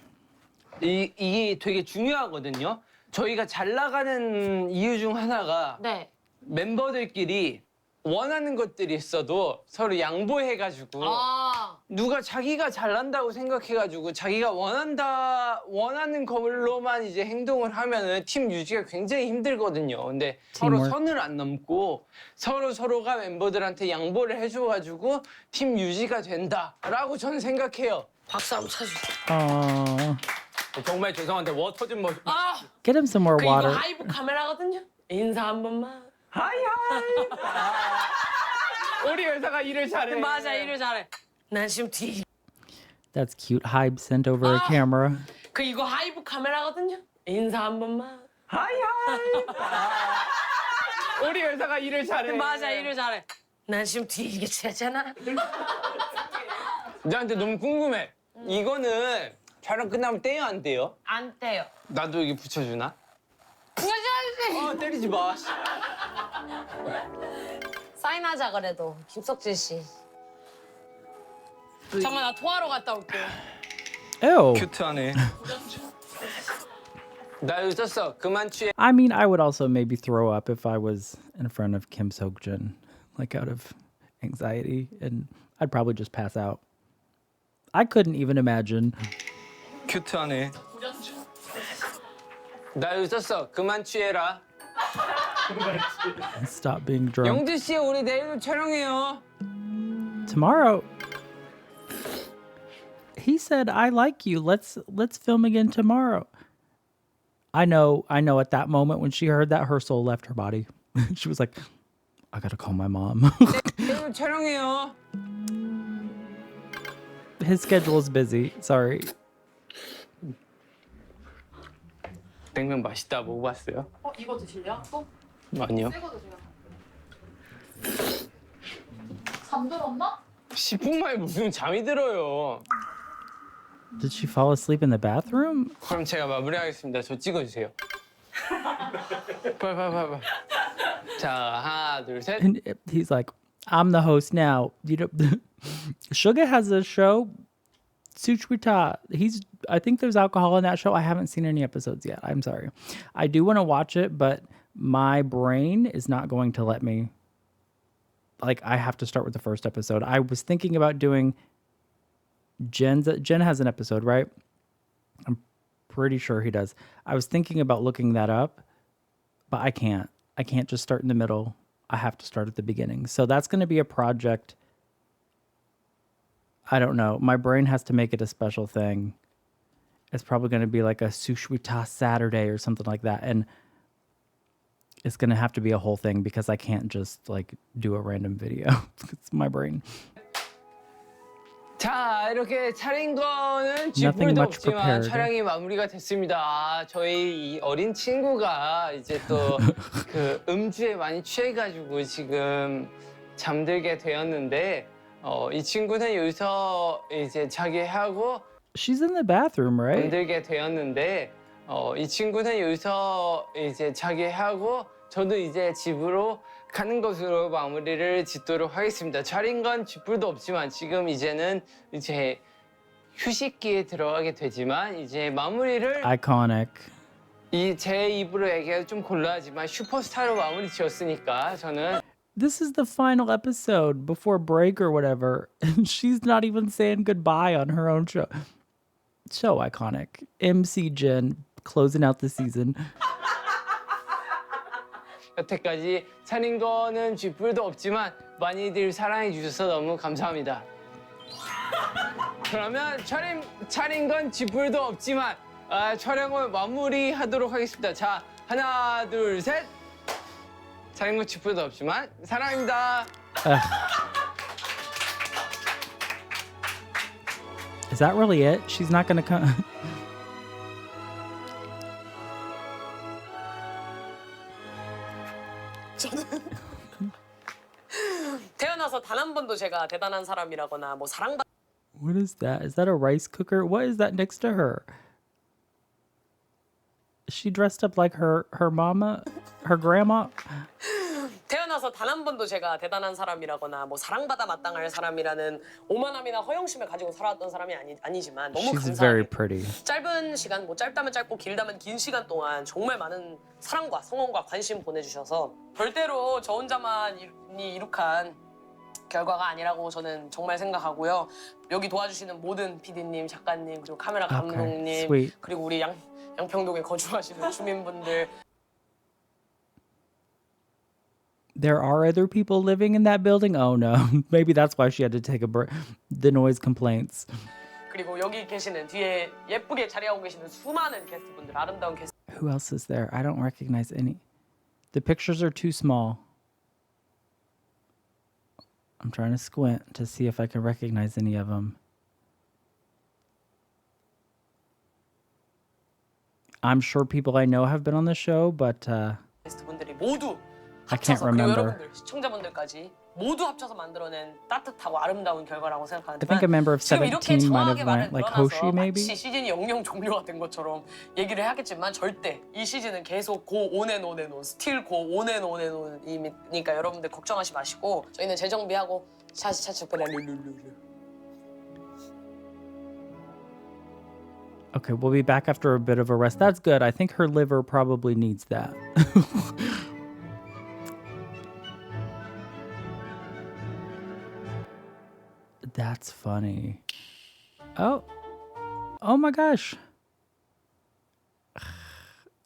이게 되게 중요하거든요. 저희가 잘 나가는 이유 중 하나가 네. 멤버들끼리 원하는 것들이 있어도 서로 양보해가지고 누가 자기가 잘난다고 생각해가지고 자기가 원하는 걸로만 이제 행동을 하면은 팀 유지가 굉장히 힘들거든요. 근데 서로 Teamwork. 선을 안 넘고 서로가 멤버들한테 양보를 해줘가지고 팀 유지가 된다라고 저는 생각해요. 박수 한번 쳐주세요. Aww. 정말 죄송한데 워터 좀 먹. Get him some more 이거 water. 하이브 카메라거든요. 인사 한 번만. 하이하이. 우리 회사가 일을 잘해. 맞아, 일을 잘해. 난 지금 뒤. That's cute. Hybe sent over a camera. 그 이거 하이브 카메라거든요. 인사 한 번만. 하이하이. 우리 회사가 일을 잘해. 맞아, 일을 잘해. 난 지금 뒤 이게 죄잖아. 나한테 너무 궁금해. 이거는 촬영 끝나면 떼요 안 떼요? 안 떼요. 나도 여기 붙여주나? 부자지. 때리지 마. 사인하자 그래도 김석진 씨. 잠깐만 나 토하러 갔다 올게. Ew. 큐트하네. 나 여기 썼어. 그만 취해. I mean, I would also maybe throw up if I was in front of Kim Seokjin, like out of anxiety, and I'd probably just pass out. I couldn't even imagine. 큐트하네. 나 여기 썼어. 그만 취해라. Stop being drunk. 영지 씨, 우리 내일도 촬영해요. Tomorrow. He said, "I like you. Let's film again tomorrow." I know at that moment when she heard that, her soul left her body. She was like, I gotta call my mom. 내일 촬영해요. His schedule is busy. Sorry. 냉면 맛있다. 먹어봤어요? 이거 드실래요? 또? 아니요. 새거 드세요. 잠들었나? 10분 만에 무슨 잠이 들어요. Did she fall asleep in the bathroom? 그럼 제가 마무리하겠습니다. 저 찍어주세요. 빨리. 자, 하나, 둘, 셋. And he's like, I'm the host now. You know, Suga has a show, Suchwita. I think there's alcohol in that show. I haven't seen any episodes yet. I'm sorry. I do want to watch it, but my brain is not going to let me. Like, I have to start with the first episode. I was thinking about doing Jen has an episode, right? I'm pretty sure he does. I was thinking about looking that up, but I can't. I can't just start in the middle. I have to start at the beginning. So that's going to be a project. I don't know. My brain has to make it a special thing. It's probably going to be like a Sushwita Saturday or something like that. And it's going to have to be a whole thing because I can't just like do a random video. It's my brain. 자, 이렇게 차린 거는 Nothing 쥐뿔도 much 없지만 prepared. 촬영이 마무리가 됐습니다. 아, 저희 이 어린 친구가 이제 또 그 음주에 많이 취해가지고 지금 잠들게 되었는데 이 친구는 여기서 이제 자기 하고 She's in the bathroom, right? 잠들게 되었는데 이 친구는 여기서 이제 자기 하고 저도 이제 집으로 가는 것으로 마무리를 짓도록 하겠습니다. 차린 건 쥐뿔도 없지만 지금 이제는 이제 휴식기에 들어가게 되지만 이제 마무리를 Iconic. 이 제 입으로 얘기해도 좀 곤란하지만 슈퍼스타로 마무리 지었으니까 저는 This is the final episode before break or whatever. And she's not even saying goodbye on her own show. So iconic. MC Jin closing out the season. 여태까지 차린 거는 쥐뿔도 없지만 많이들 사랑해 주셔서 너무 감사합니다. 그러면 차린 건 쥐뿔도 없지만 촬영을 마무리하도록 하겠습니다. 자, 하나, 둘, 셋. 차린 건 쥐뿔도 없지만 사랑합니다. Is that really it? She's not gonna come. 태어나서 단 한 번도 제가 대단한 사람이라거나 뭐 사랑받 What is that? Is that a rice cooker? What is that next to her? Is she dressed up like her mama? Her grandma? 태어나서 단 한 번도 제가 대단한 사람이라거나 뭐 사랑받아 마땅할 사람이라는 오만함이나 허영심을 가지고 살아왔던 사람이 아니지만 너무 She's very 감사하게 pretty. 짧은 시간 뭐 짧다면 짧고 길다면 긴 시간 동안 정말 많은 사랑과 성원과 관심 보내주셔서 절대로 저 혼자만이 이룩한 결과가 아니라고 저는 정말 생각하고요. 여기 도와주시는 모든 PD님, 작가님, 그리고 카메라 감독님, sweet. 그리고 우리 양평동에 거주하시는 주민분들 There are other people living in that building? Oh no. Maybe that's why she had to take a break. The noise complaints. 그리고 여기 계시는 뒤에 예쁘게 자리하고 계시는 수많은 게스트분들, 아름다운 게스트 Who else is there? I don't recognize any. The pictures are too small. I'm trying to squint to see if I can recognize any of them. I'm sure people I know have been on the show, but 게스트분들이 모두 I can't 합쳐서 그리고 remember. 여러분들 시청자분들까지 모두 합쳐서 만들어낸 따뜻하고 아름다운 결과라고 I 생각하는데 think a member of 지금 이렇게 17 might have 정확하게 말을 went, like 늘어나서 Hoshi maybe? 마치 시즌이 영영 종료가 된 것처럼 얘기를 하겠지만 절대 이 시즌은 계속 고 온앤온앤온 스틸 고 온앤온앤온이니까 여러분들 걱정하지 마시고 저희는 재정비하고 차차차 룰루루루 Okay, we'll be back after a bit of a rest. That's good. I think her liver probably needs that. That's funny. Oh my gosh.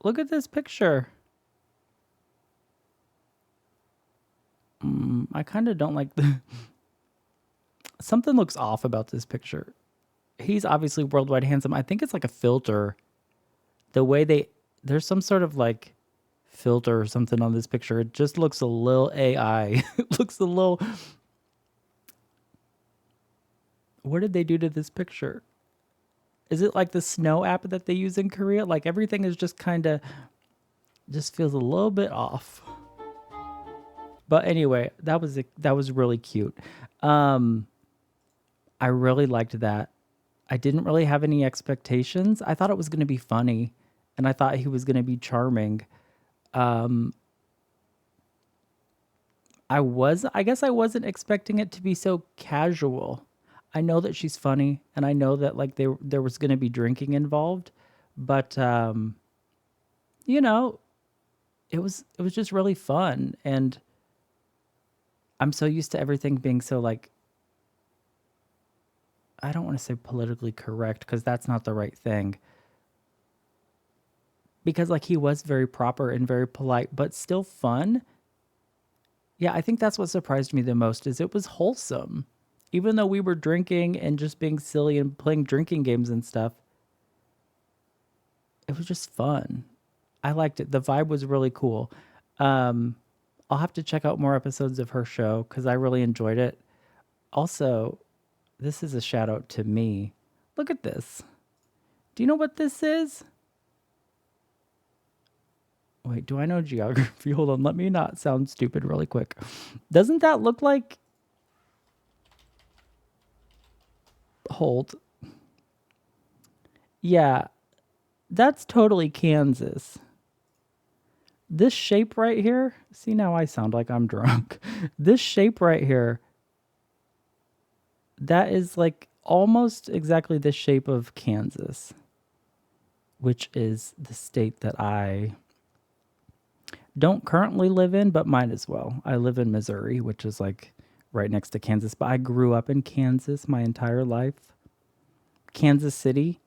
Look at this picture. I kind of don't like the... Something looks off about this picture. He's obviously worldwide handsome. I think it's like a filter. The way there's some sort of like filter or something on this picture. It just looks a little AI. It looks a little. What did they do to this picture? Is it like the snow app that they use in Korea? Like everything is just kind of just feels a little bit off. But anyway, that was really cute. I really liked that. I didn't really have any expectations. I thought it was going to be funny, and I thought he was going to be charming. I guess I wasn't expecting it to be so casual. I know that she's funny, and I know that like there was going to be drinking involved, but you know, it was just really fun, and I'm so used to everything being so like, I don't want to say politically correct because that's not the right thing. Because like he was very proper and very polite, but still fun. Yeah, I think that's what surprised me the most is it was wholesome. Even though we were drinking and just being silly and playing drinking games and stuff, it was just fun. I liked it. The vibe was really cool. I'll have to check out more episodes of her show because I really enjoyed it. Also, this is a shout out to me. Look at this. Do you know what this is? Wait, do I know geography? Hold on, let me not sound stupid really quick. Doesn't that look like... Hold. Yeah, that's totally Kansas. This shape right here, see now I sound like I'm drunk. This shape right here, that is like almost exactly the shape of Kansas, which is the state that I don't currently live in, but might as well. I live in Missouri, which is like right next to Kansas, but I grew up in Kansas my entire life. Kansas City,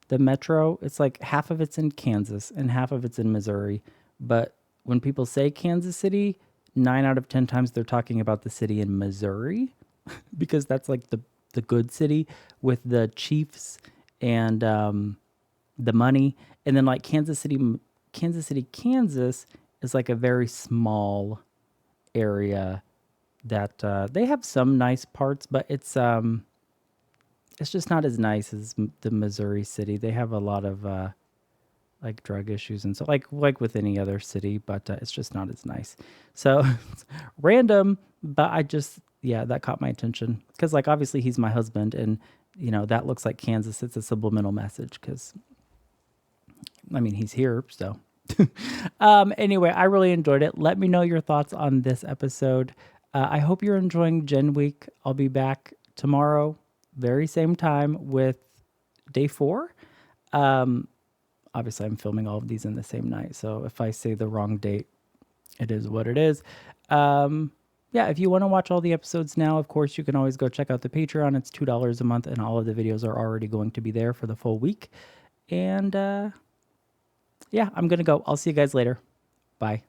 the metro, it's like half of it's in Kansas and half of it's in Missouri. But when people say Kansas City, 9 out of 10 times they're talking about the city in Missouri because that's like the good city with the Chiefs and the money. And then like Kansas City, Kansas is like a very small area that they have some nice parts, but it's just not as nice as the Missouri city. They have a lot of like drug issues and so like with any other city, but it's just not as nice. So random, but that caught my attention because like obviously he's my husband, and you know that looks like Kansas. It's a subliminal message because I mean he's here, so. Anyway, I really enjoyed it. Let me know your thoughts on this episode. I hope you're enjoying Gen Week. I'll be back tomorrow, very same time with day 4. Obviously, I'm filming all of these in the same night, so if I say the wrong date, it is what it is. Yeah, if you want to watch all the episodes now, of course, you can always go check out the Patreon. It's $2 a month, and all of the videos are already going to be there for the full week. And yeah, I'm going to go. I'll see you guys later. Bye.